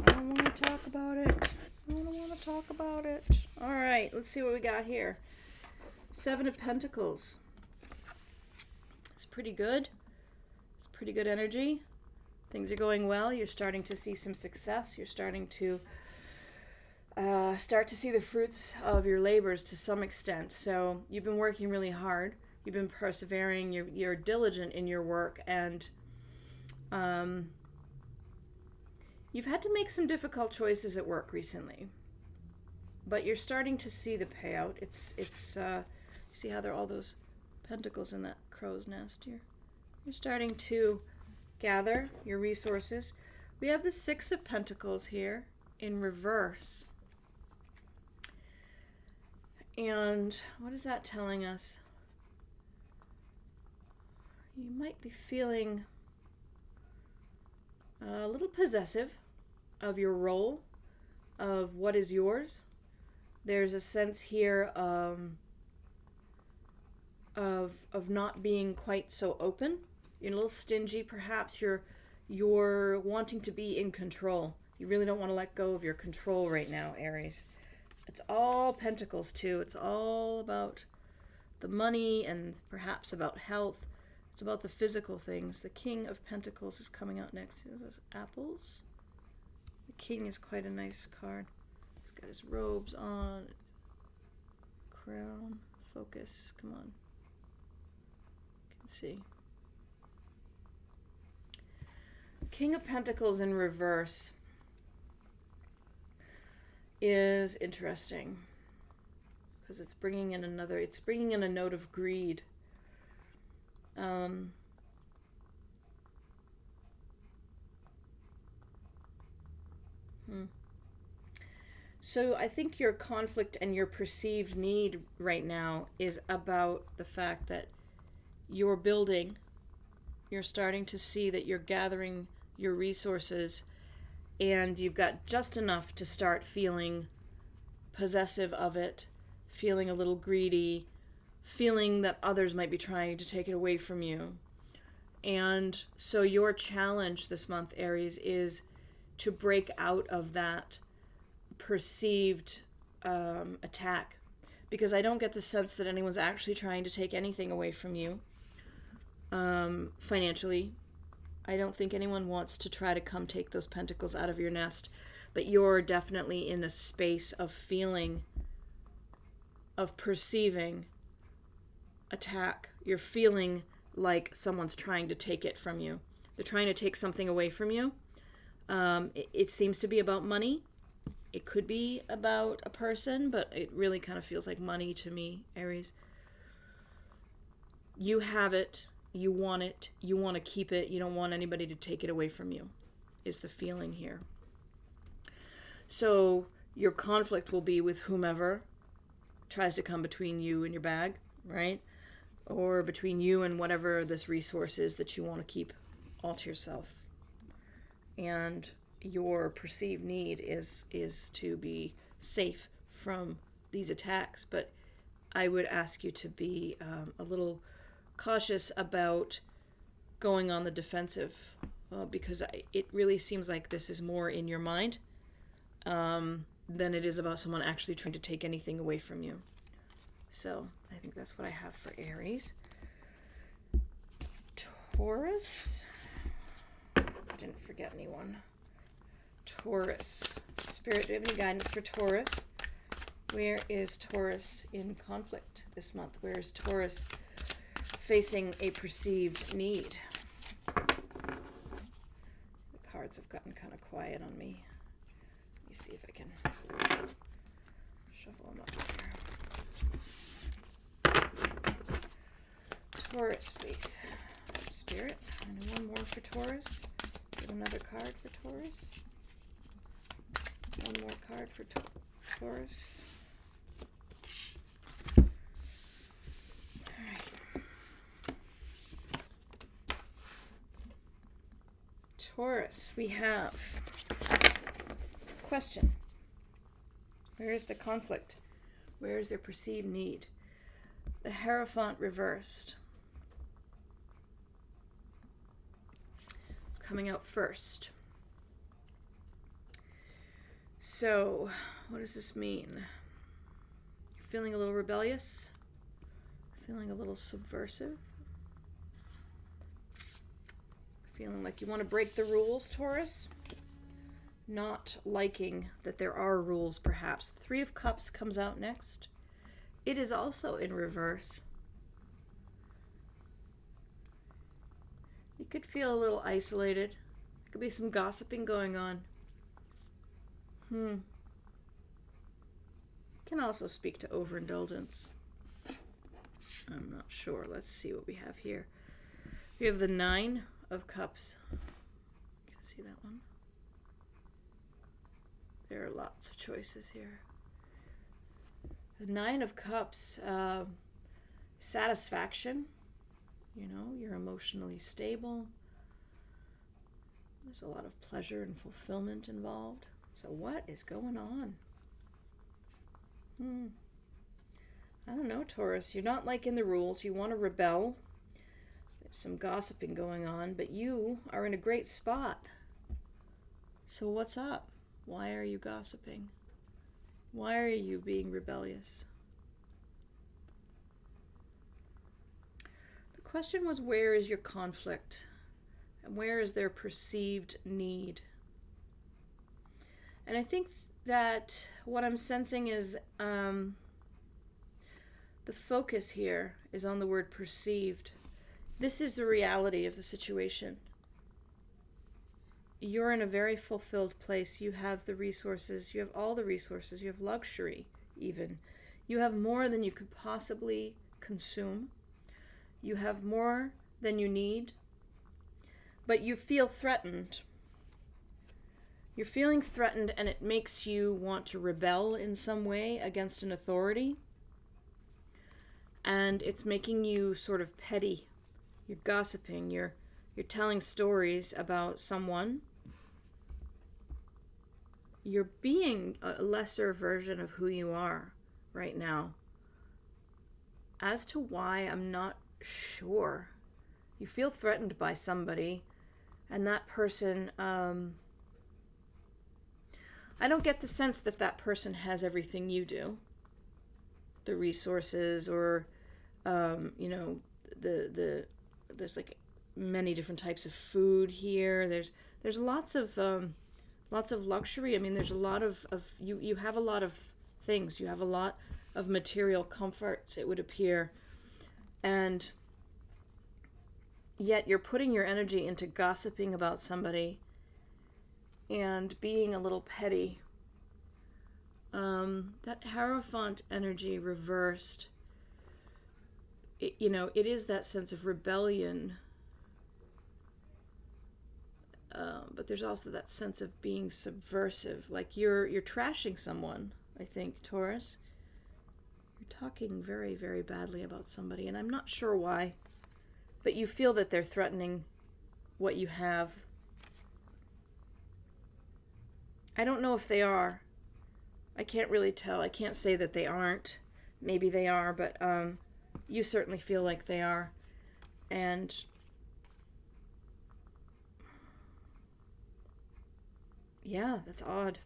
I don't want to talk about it. I don't want to talk about it. All right, let's see what we got here. 7 of Pentacles. It's pretty good. It's pretty good energy. Things are going well. You're starting to see some success. You're starting to see the fruits of your labors to some extent. So you've been working really hard. You've been persevering. You're diligent in your work, and you've had to make some difficult choices at work recently. But you're starting to see the payout. It's see how there are all those pentacles in that crow's nest here. You're starting to gather your resources. We have the 6 of Pentacles here in reverse. And what is that telling us? You might be feeling a little possessive of your role, of what is yours. There's a sense here of not being quite so open. You're a little stingy, perhaps. You're wanting to be in control. You really don't want to let go of your control right now, Aries. It's all Pentacles too. It's all about the money and perhaps about health. It's about the physical things. The King of Pentacles is coming out next. Is this apples? The King is quite a nice card. He's got his robes on. Crown. Focus. Come on. You can see. King of Pentacles in reverse is interesting because it's bringing in a note of greed. So I think your conflict and your perceived need right now is about the fact that you're building, you're starting to see that you're gathering your resources, and you've got just enough to start feeling possessive of it, feeling a little greedy, feeling that others might be trying to take it away from you. And so your challenge this month, Aries, is to break out of that perceived attack. Because I don't get the sense that anyone's actually trying to take anything away from you financially. I don't think anyone wants to try to come take those pentacles out of your nest. But you're definitely in a space of feeling, of perceiving attack. You're feeling like someone's trying to take it from you. They're trying to take something away from you. It seems to be about money. It could be about a person, but it really kind of feels like money to me, Aries. You have it. You want it. You want to keep it. You don't want anybody to take it away from you, is the feeling here. So your conflict will be with whomever tries to come between you and your bag, right? Or between you and whatever this resource is that you want to keep all to yourself. And your perceived need is to be safe from these attacks. But I would ask you to be a little cautious about going on the defensive, because it really seems like this is more in your mind than it is about someone actually trying to take anything away from you. So I think that's what I have for Aries. Taurus. I didn't forget anyone. Taurus. Spirit, do you have any guidance for Taurus? Where is Taurus in conflict this month? Where is Taurus facing a perceived need? The cards have gotten kind of quiet on me. Let me see if I can shuffle them up here. Taurus, please. Spirit, and one more for Taurus. Get another card for Taurus. One more card for Taurus. All right. Taurus, we have question. Where is the conflict? Where is their perceived need? The Hierophant reversed. It's coming out first. So, what does this mean? You're feeling a little rebellious? Feeling a little subversive? Feeling like you want to break the rules, Taurus? Not liking that there are rules, perhaps. Three of Cups comes out next. It is also in reverse. You could feel a little isolated. There could be some gossiping going on. Can also speak to overindulgence. I'm not sure. Let's see what we have here. We have the Nine of Cups. You can see that one. There are lots of choices here. The Nine of Cups, satisfaction. You know, you're emotionally stable. There's a lot of pleasure and fulfillment involved. So what is going on? I don't know, Taurus. You're not liking the rules. You want to rebel. There's some gossiping going on, but you are in a great spot. So what's up? Why are you gossiping? Why are you being rebellious? The question was, where is your conflict? And where is their perceived need? And I think that what I'm sensing is the focus here is on the word perceived. This is the reality of the situation. You're in a very fulfilled place. You have the resources. You have all the resources. You have luxury, even. You have more than you could possibly consume. You have more than you need. But you feel threatened. You're feeling threatened, and it makes you want to rebel in some way against an authority. And it's making you sort of petty. You're gossiping. You're telling stories about someone. You're being a lesser version of who you are right now. As to why, I'm not sure. You feel threatened by somebody, and that person, I don't get the sense that that person has everything you do. The resources, or, you know, there's like many different types of food here. There's lots of luxury. I mean, there's a lot of you have a lot of things. You have a lot of material comforts, it would appear. And yet you're putting your energy into gossiping about somebody and being a little petty. That Hierophant energy reversed, it is that sense of rebellion. But there's also that sense of being subversive, like you're trashing someone, I think, Taurus. You're talking very, very badly about somebody, and I'm not sure why, but you feel that they're threatening what you have. I don't know if they are. I can't really tell. I can't say that they aren't. Maybe they are, but you certainly feel like they are. And yeah, that's odd.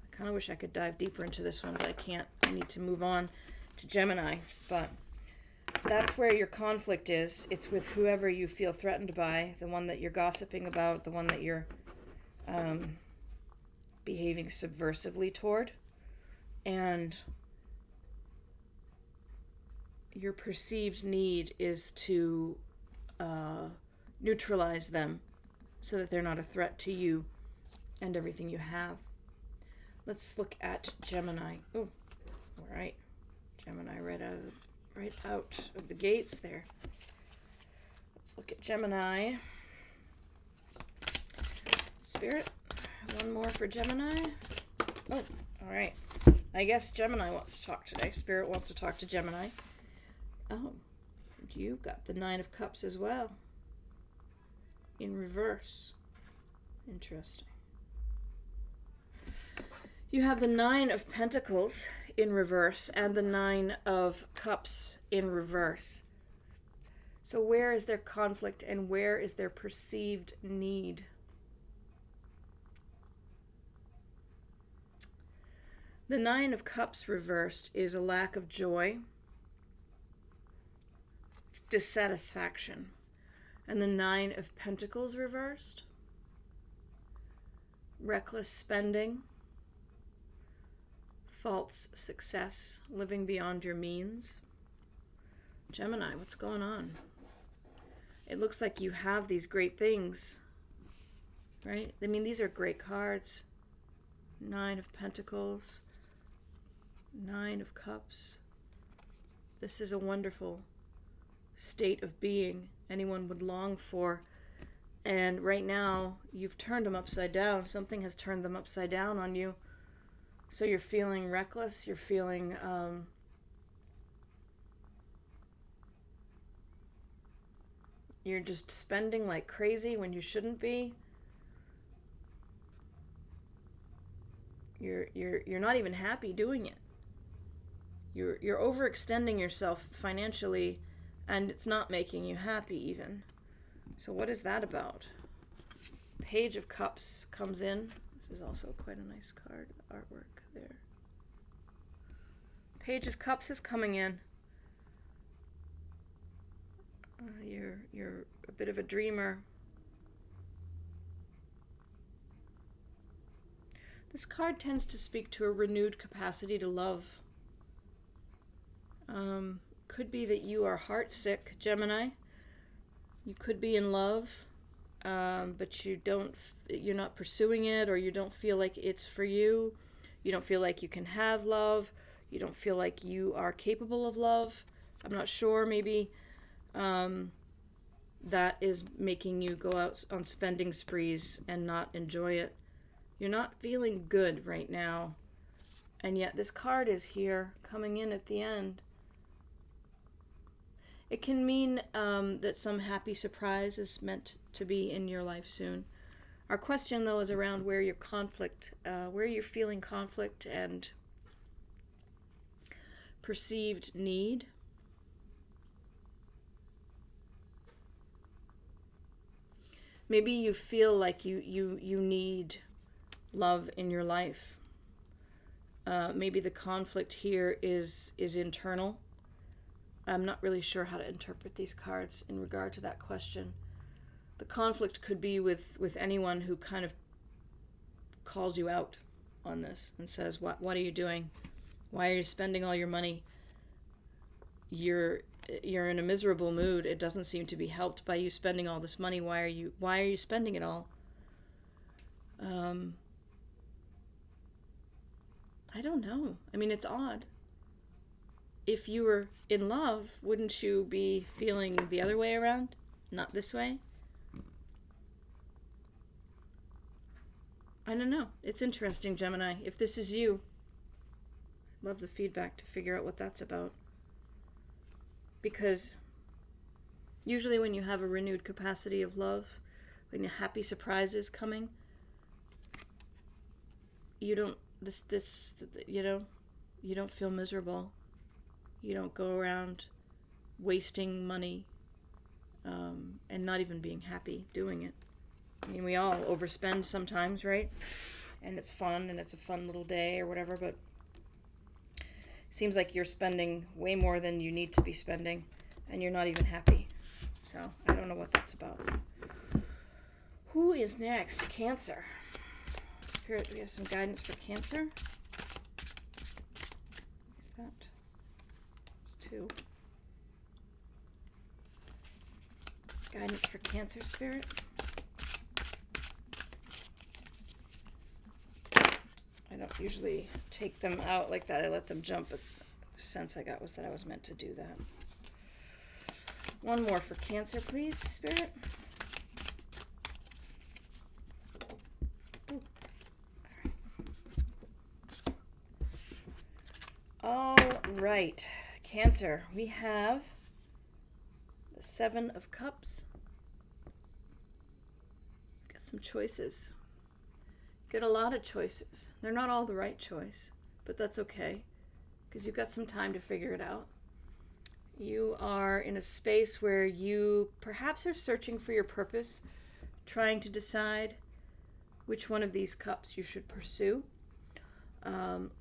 I kind of wish I could dive deeper into this one, but I can't. I need to move on to Gemini. But that's where your conflict is. It's with whoever you feel threatened by, the one that you're gossiping about, the one that you're behaving subversively toward. And your perceived need is to neutralize them so that they're not a threat to you and everything you have. Let's look at Gemini. Oh, all right. Gemini right out of the gates there. Let's look at Gemini. Spirit, one more for Gemini. Oh, all right. I guess Gemini wants to talk today. Spirit wants to talk to Gemini. Oh, you got the Nine of Cups as well. In reverse. Interesting. You have the Nine of Pentacles in reverse and the Nine of Cups in reverse. So where is their conflict and where is their perceived need? The Nine of Cups reversed is a lack of joy. It's dissatisfaction. And the Nine of Pentacles reversed, reckless spending, false success, living beyond your means. Gemini, what's going on? It looks like you have these great things, right? I mean, these are great cards. Nine of Pentacles, Nine of Cups. This is a wonderful state of being anyone would long for. And right now, you've turned them upside down. Something has turned them upside down on you. So you're feeling reckless. You're feeling you're just spending like crazy when you shouldn't be. You're not even happy doing it. You're overextending yourself financially, and it's not making you happy even. So what is that about? Page of Cups comes in. This is also quite a nice card, the artwork there. Page of Cups is coming in. You're a bit of a dreamer. This card tends to speak to a renewed capacity to love. Could be that you are heartsick, Gemini. You could be in love, but you're not pursuing it, or you don't feel like it's for you. You don't feel like you can have love. You don't feel like you are capable of love. I'm not sure, maybe that is making you go out on spending sprees and not enjoy it. You're not feeling good right now, and yet this card is here coming in at the end. It can mean that some happy surprise is meant to be in your life soon. Our question, though, is around where your conflict, where you're feeling conflict and perceived need. Maybe you feel like you need love in your life. Maybe the conflict here is internal. I'm not really sure how to interpret these cards in regard to that question. The conflict could be with anyone who kind of calls you out on this and says, what are you doing? Why are you spending all your money? You're in a miserable mood. It doesn't seem to be helped by you spending all this money. Why are you spending it all? I don't know. I mean, it's odd. If you were in love, wouldn't you be feeling the other way around? Not this way? I don't know. It's interesting, Gemini. If this is you, I'd love the feedback to figure out what that's about. Because usually when you have a renewed capacity of love, when a happy surprise is coming, you don't you don't feel miserable. You don't go around wasting money and not even being happy doing it. I mean, we all overspend sometimes, right? And it's fun, and it's a fun little day or whatever, but it seems like you're spending way more than you need to be spending, and you're not even happy. So I don't know what that's about. Who is next? Cancer. Spirit, do we have some guidance for Cancer? Is that? There's two. Guidance for Cancer, Spirit. I don't usually take them out like that. I let them jump, but the sense I got was that I was meant to do that. One more for Cancer, please, Spirit. Ooh. All right, Cancer, we have the Seven of Cups. Got some choices. Get a lot of choices. They're not all the right choice, but that's okay, because you've got some time to figure it out. You are in a space where you perhaps are searching for your purpose, trying to decide which one of these cups you should pursue,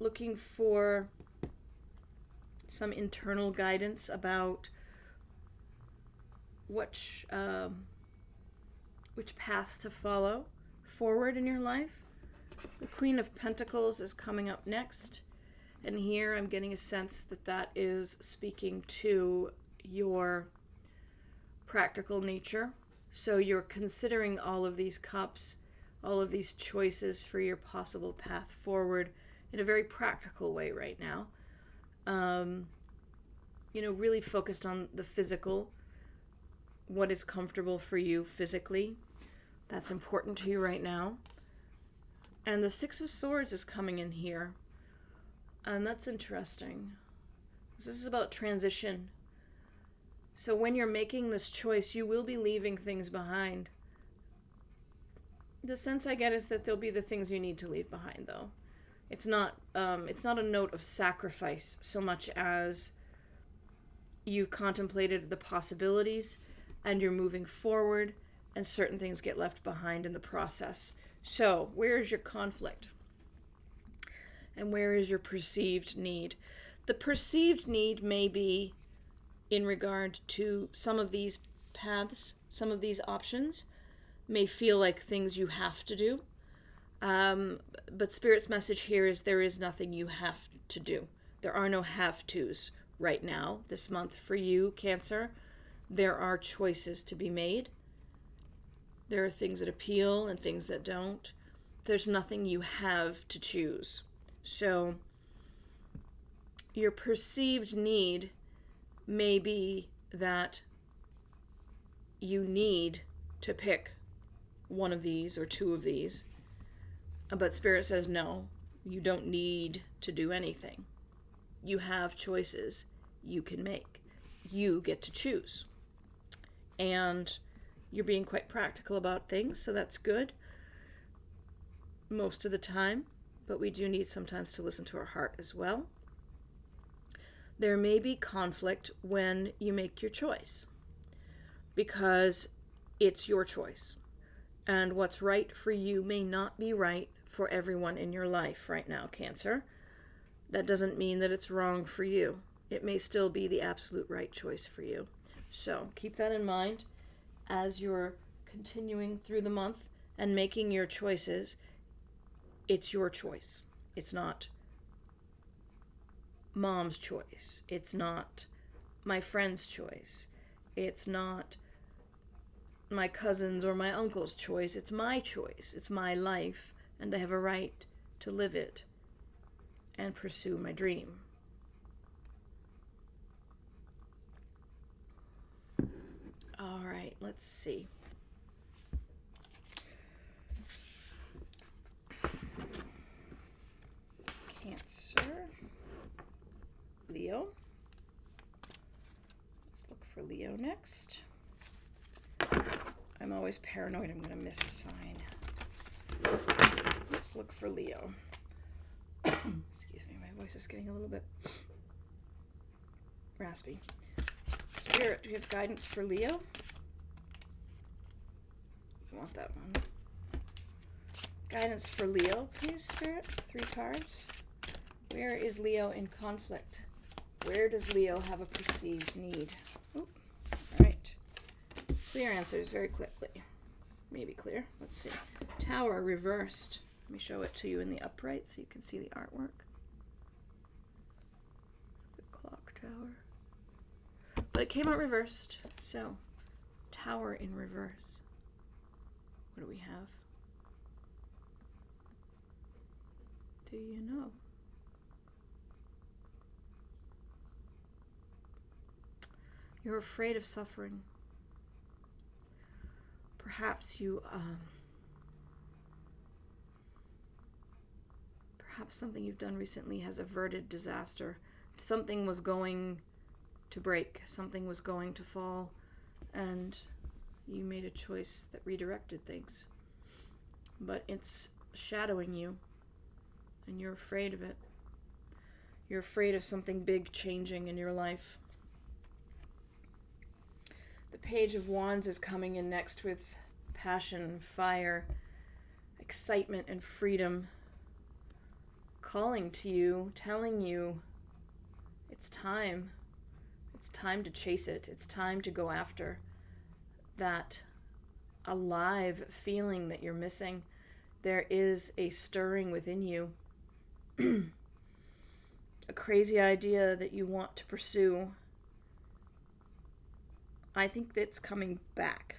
looking for some internal guidance about which path to follow forward in your life. The Queen of Pentacles is coming up next, and here I'm getting a sense that that is speaking to your practical nature. So you're considering all of these cups, all of these choices for your possible path forward in a very practical way right now. Really focused on the physical, what is comfortable for you physically. That's important to you right now. And the Six of Swords is coming in here. And that's interesting. This is about transition. So when you're making this choice, you will be leaving things behind. The sense I get is that there'll be the things you need to leave behind, though. It's not a note of sacrifice so much as you contemplated the possibilities and you're moving forward, and certain things get left behind in the process. So, where is your conflict? And where is your perceived need? The perceived need may be in regard to some of these paths, some of these options may feel like things you have to do. But Spirit's message here is there is nothing you have to do. There are no have-tos right now, this month for you, Cancer. There are choices to be made. There are things that appeal and things that don't. There's nothing you have to choose. So your perceived need may be that you need to pick one of these or two of these. But Spirit says, no, you don't need to do anything. You have choices you can make. You get to choose. And you're being quite practical about things, so that's good most of the time, but we do need sometimes to listen to our heart as well. There may be conflict when you make your choice, because it's your choice. And what's right for you may not be right for everyone in your life right now, Cancer. That doesn't mean that it's wrong for you. It may still be the absolute right choice for you. So keep that in mind as you're continuing through the month and making your choices. It's your choice. It's not mom's choice. It's not my friend's choice. It's not my cousin's or my uncle's choice. It's my choice. It's my life, and I have a right to live it and pursue my dream. All right, let's see. Cancer. Leo. Let's look for Leo next. I'm always paranoid I'm going to miss a sign. Let's look for Leo. Excuse me, my voice is getting a little bit raspy. Spirit, do you have guidance for Leo? I want that one. Guidance for Leo, please, Spirit. 3 cards. Where is Leo in conflict? Where does Leo have a perceived need? Oop. All right. Clear answers very quickly. Maybe clear. Let's see. Tower reversed. Let me show it to you in the upright so you can see the artwork. The clock tower. But it came out reversed. So, Tower in reverse. What do we have? Do you know? You're afraid of suffering. Perhaps you, perhaps something you've done recently has averted disaster. Something was going to break, something was going to fall, and you made a choice that redirected things. But it's shadowing you, and you're afraid of it. You're afraid of something big changing in your life. The Page of Wands is coming in next with passion, fire, excitement, and freedom, calling to you, telling you it's time. It's time to chase it. It's time to go after that alive feeling that you're missing. There is a stirring within you, a crazy idea that you want to pursue. I think it's coming back.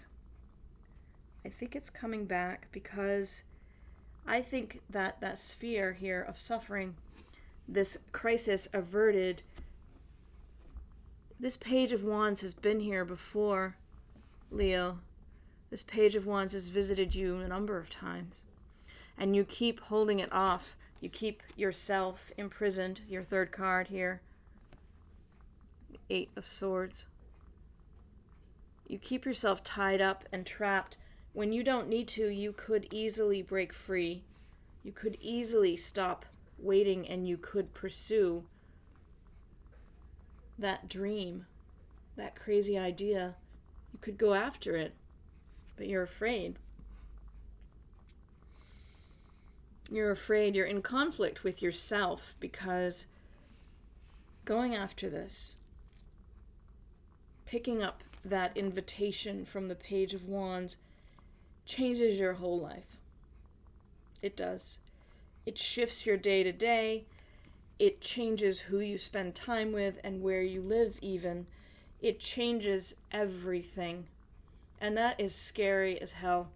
I think it's coming back because I think that that sphere here of suffering, this crisis averted, this Page of Wands has been here before, Leo. This Page of Wands has visited you a number of times. And you keep holding it off. You keep yourself imprisoned. Your third card here. 8 of Swords. You keep yourself tied up and trapped. When you don't need to, you could easily break free. You could easily stop waiting and you could pursue that dream, that crazy idea. You could go after it, but you're afraid. You're afraid. You're in conflict with yourself because going after this, picking up that invitation from the Page of Wands, changes your whole life. It does. It shifts your day to day. It changes who you spend time with and where you live even. It changes everything. And that is scary as hell.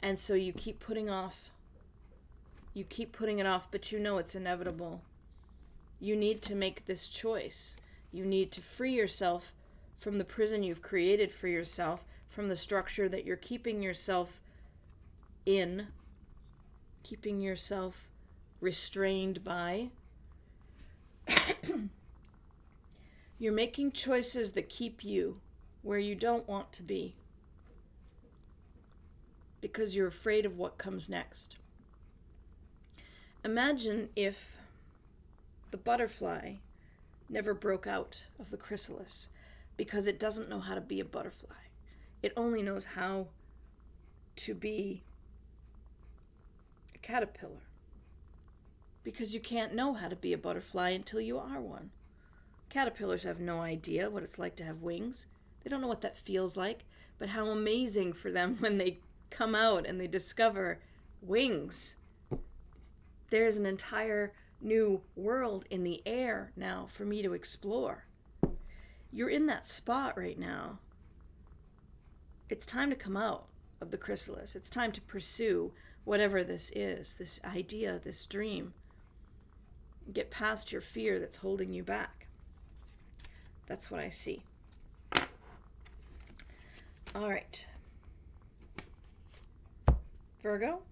And so you keep putting off. You keep putting it off, but you know it's inevitable. You need to make this choice. You need to free yourself from the prison you've created for yourself, from the structure that you're keeping yourself in, keeping yourself restrained by. You're making choices that keep you where you don't want to be because you're afraid of what comes next. Imagine if the butterfly never broke out of the chrysalis because it doesn't know how to be a butterfly. It only knows how to be a caterpillar, because you can't know how to be a butterfly until you are one. Caterpillars have no idea what it's like to have wings. They don't know what that feels like, but how amazing for them when they come out and they discover wings. There's an entire new world in the air now for me to explore. You're in that spot right now. It's time to come out of the chrysalis. It's time to pursue whatever this is, this idea, this dream. Get past your fear that's holding you back. That's what I see. All right. Virgo,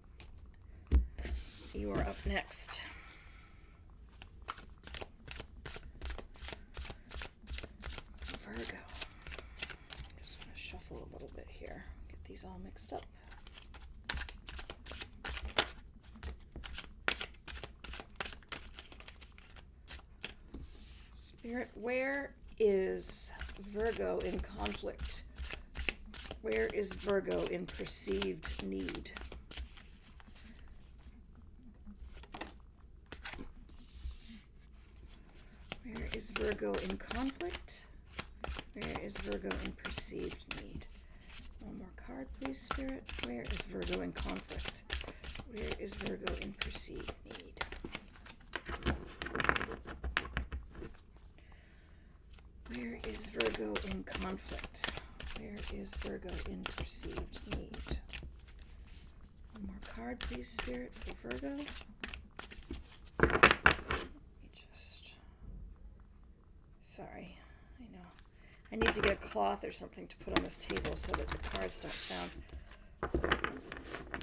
you are up next. Virgo. I just want to shuffle a little bit here. Get these all mixed up. Spirit, where is Virgo in conflict? Where is Virgo in perceived need? Where is Virgo in conflict? Where is Virgo in perceived need? One more card, please, Spirit. Where is Virgo in conflict? Where is Virgo in perceived need? Where is Virgo in conflict? Where is Virgo in perceived need? One more card, please, Spirit, for Virgo. Sorry, I know. I need to get a cloth or something to put on this table so that the cards don't sound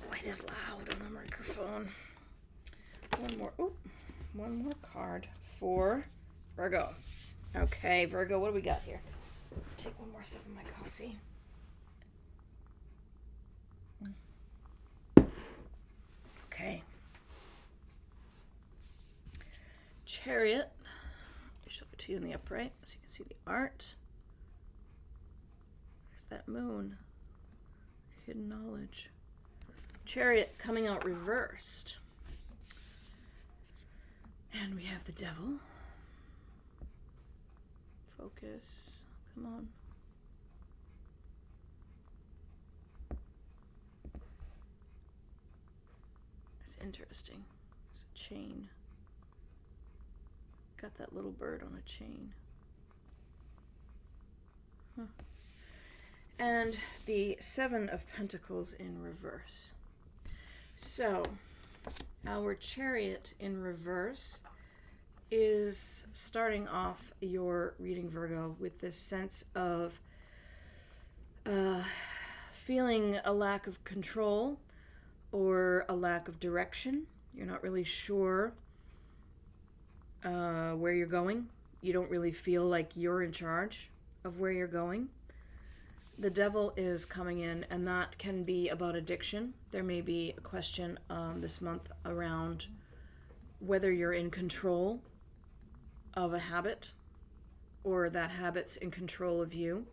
quite as loud on the microphone. One more card for Virgo. Okay, Virgo, what do we got here? Take one more sip of my coffee. Okay. Chariot. Show it to you in the upright so you can see the art. There's that moon. Hidden knowledge. Chariot coming out reversed. And we have the devil. Focus. Come on. That's interesting. It's a chain. Got that little bird on a chain. Huh. And the Seven of Pentacles in reverse. So, our Chariot in reverse is starting off your reading, Virgo, with this sense of feeling a lack of control or a lack of direction. You're not really sure where you're going. You don't really feel like you're in charge of where you're going. The devil is coming in, and that can be about addiction. There may be a question this month around whether you're in control of a habit or that habit's in control of you.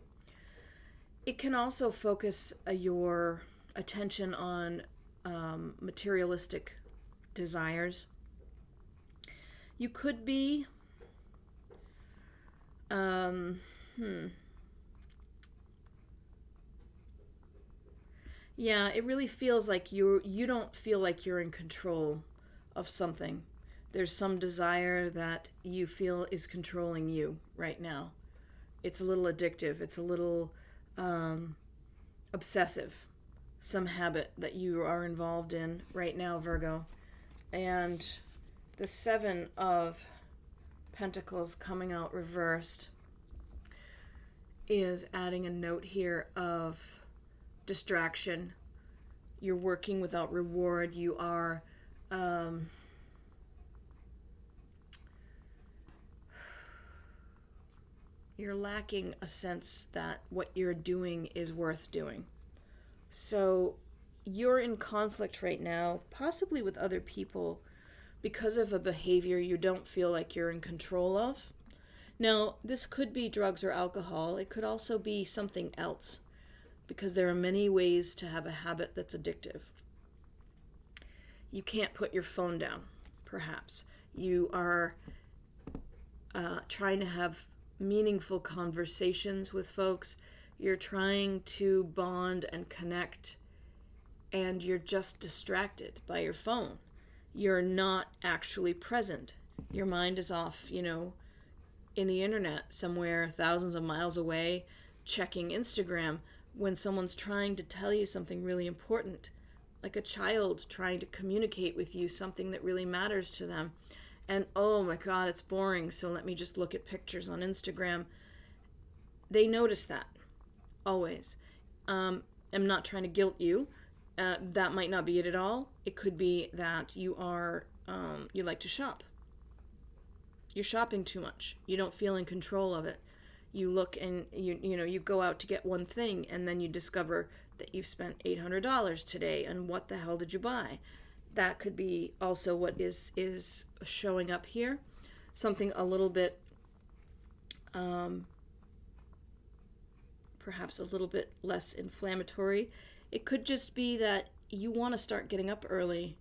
It can also focus your attention on materialistic desires. You could be yeah, it really feels like you don't feel like you're in control of something. There's some desire that you feel is controlling you right now. It's a little addictive. It's a little obsessive. Some habit that you are involved in right now, Virgo. And the Seven of Pentacles coming out reversed is adding a note here of distraction. You're working without reward. You are you're lacking a sense that what you're doing is worth doing. So you're in conflict right now, possibly with other people, because of a behavior you don't feel like you're in control of. Now, this could be drugs or alcohol. It could also be something else. because there are many ways to have a habit that's addictive. You can't put your phone down, perhaps. You are trying to have meaningful conversations with folks. You're trying to bond and connect, and you're just distracted by your phone. You're not actually present. Your mind is off, in the internet somewhere thousands of miles away, checking Instagram when someone's trying to tell you something really important, like a child trying to communicate with you something that really matters to them. And oh my God, it's boring, so let me just look at pictures on Instagram. They notice that, always. I'm not trying to guilt you. That might not be it at all. It could be that you like to shop. You're shopping too much. You don't feel in control of it. You look and you go out to get one thing, and then you discover that you've spent $800 today, and what the hell did you buy? That could be also what is showing up here. Something a little bit, perhaps a little bit less inflammatory. It could just be that you want to start getting up early,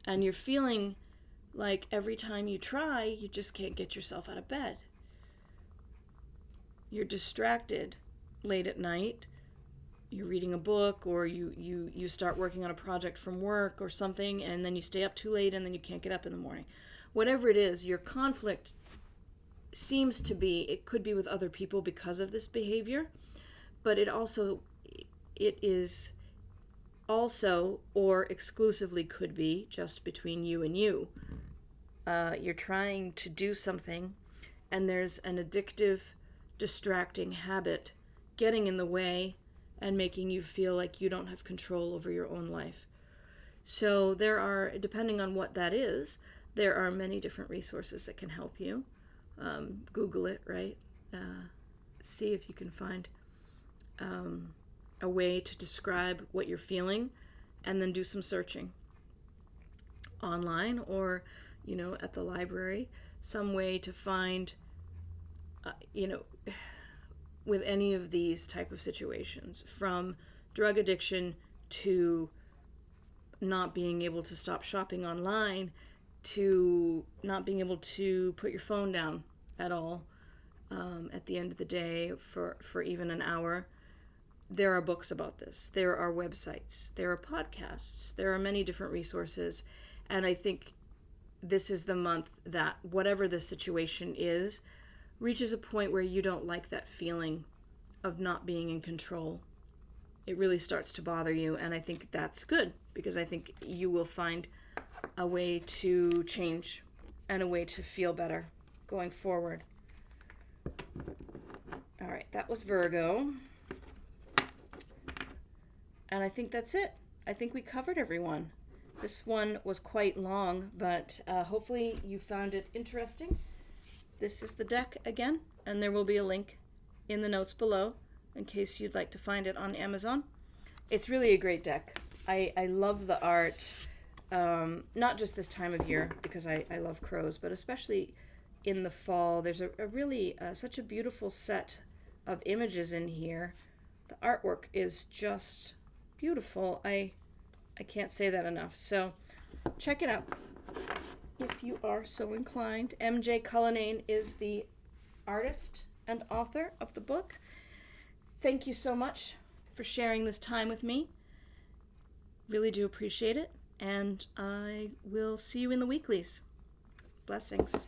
and you're feeling like every time you try, you just can't get yourself out of bed. You're distracted late at night. You're reading a book, or you start working on a project from work or something, and then you stay up too late, and then you can't get up in the morning. Whatever it is, your conflict seems to be, it could be with other people because of this behavior, but it is also, or exclusively could be, just between you and you. You're trying to do something, and there's an addictive, distracting habit getting in the way and making you feel like you don't have control over your own life. So there are, depending on what that is, there are many different resources that can help you. Google it, right? See if you can find a way to describe what you're feeling, and then do some searching online or, at the library, some way to find, with any of these type of situations, from drug addiction to not being able to stop shopping online, to not being able to put your phone down at all at the end of the day for even an hour. There are books about this. There are websites. There are podcasts. There are many different resources. And I think this is the month that whatever the situation is, reaches a point where you don't like that feeling of not being in control. It really starts to bother you, and I think that's good, because I think you will find a way to change and a way to feel better going forward. All right, that was Virgo. And I think that's it. I think we covered everyone. This one was quite long, but hopefully you found it interesting. This is the deck again, and there will be a link in the notes below in case you'd like to find it on Amazon. It's really a great deck. I love the art, not just this time of year, because I love crows, but especially in the fall. There's a really such a beautiful set of images in here. The artwork is just beautiful. I can't say that enough. So check it out if you are so inclined. M.J. Cullinane is the artist and author of the book. Thank you so much for sharing this time with me. Really do appreciate it. And I will see you in the weeklies. Blessings.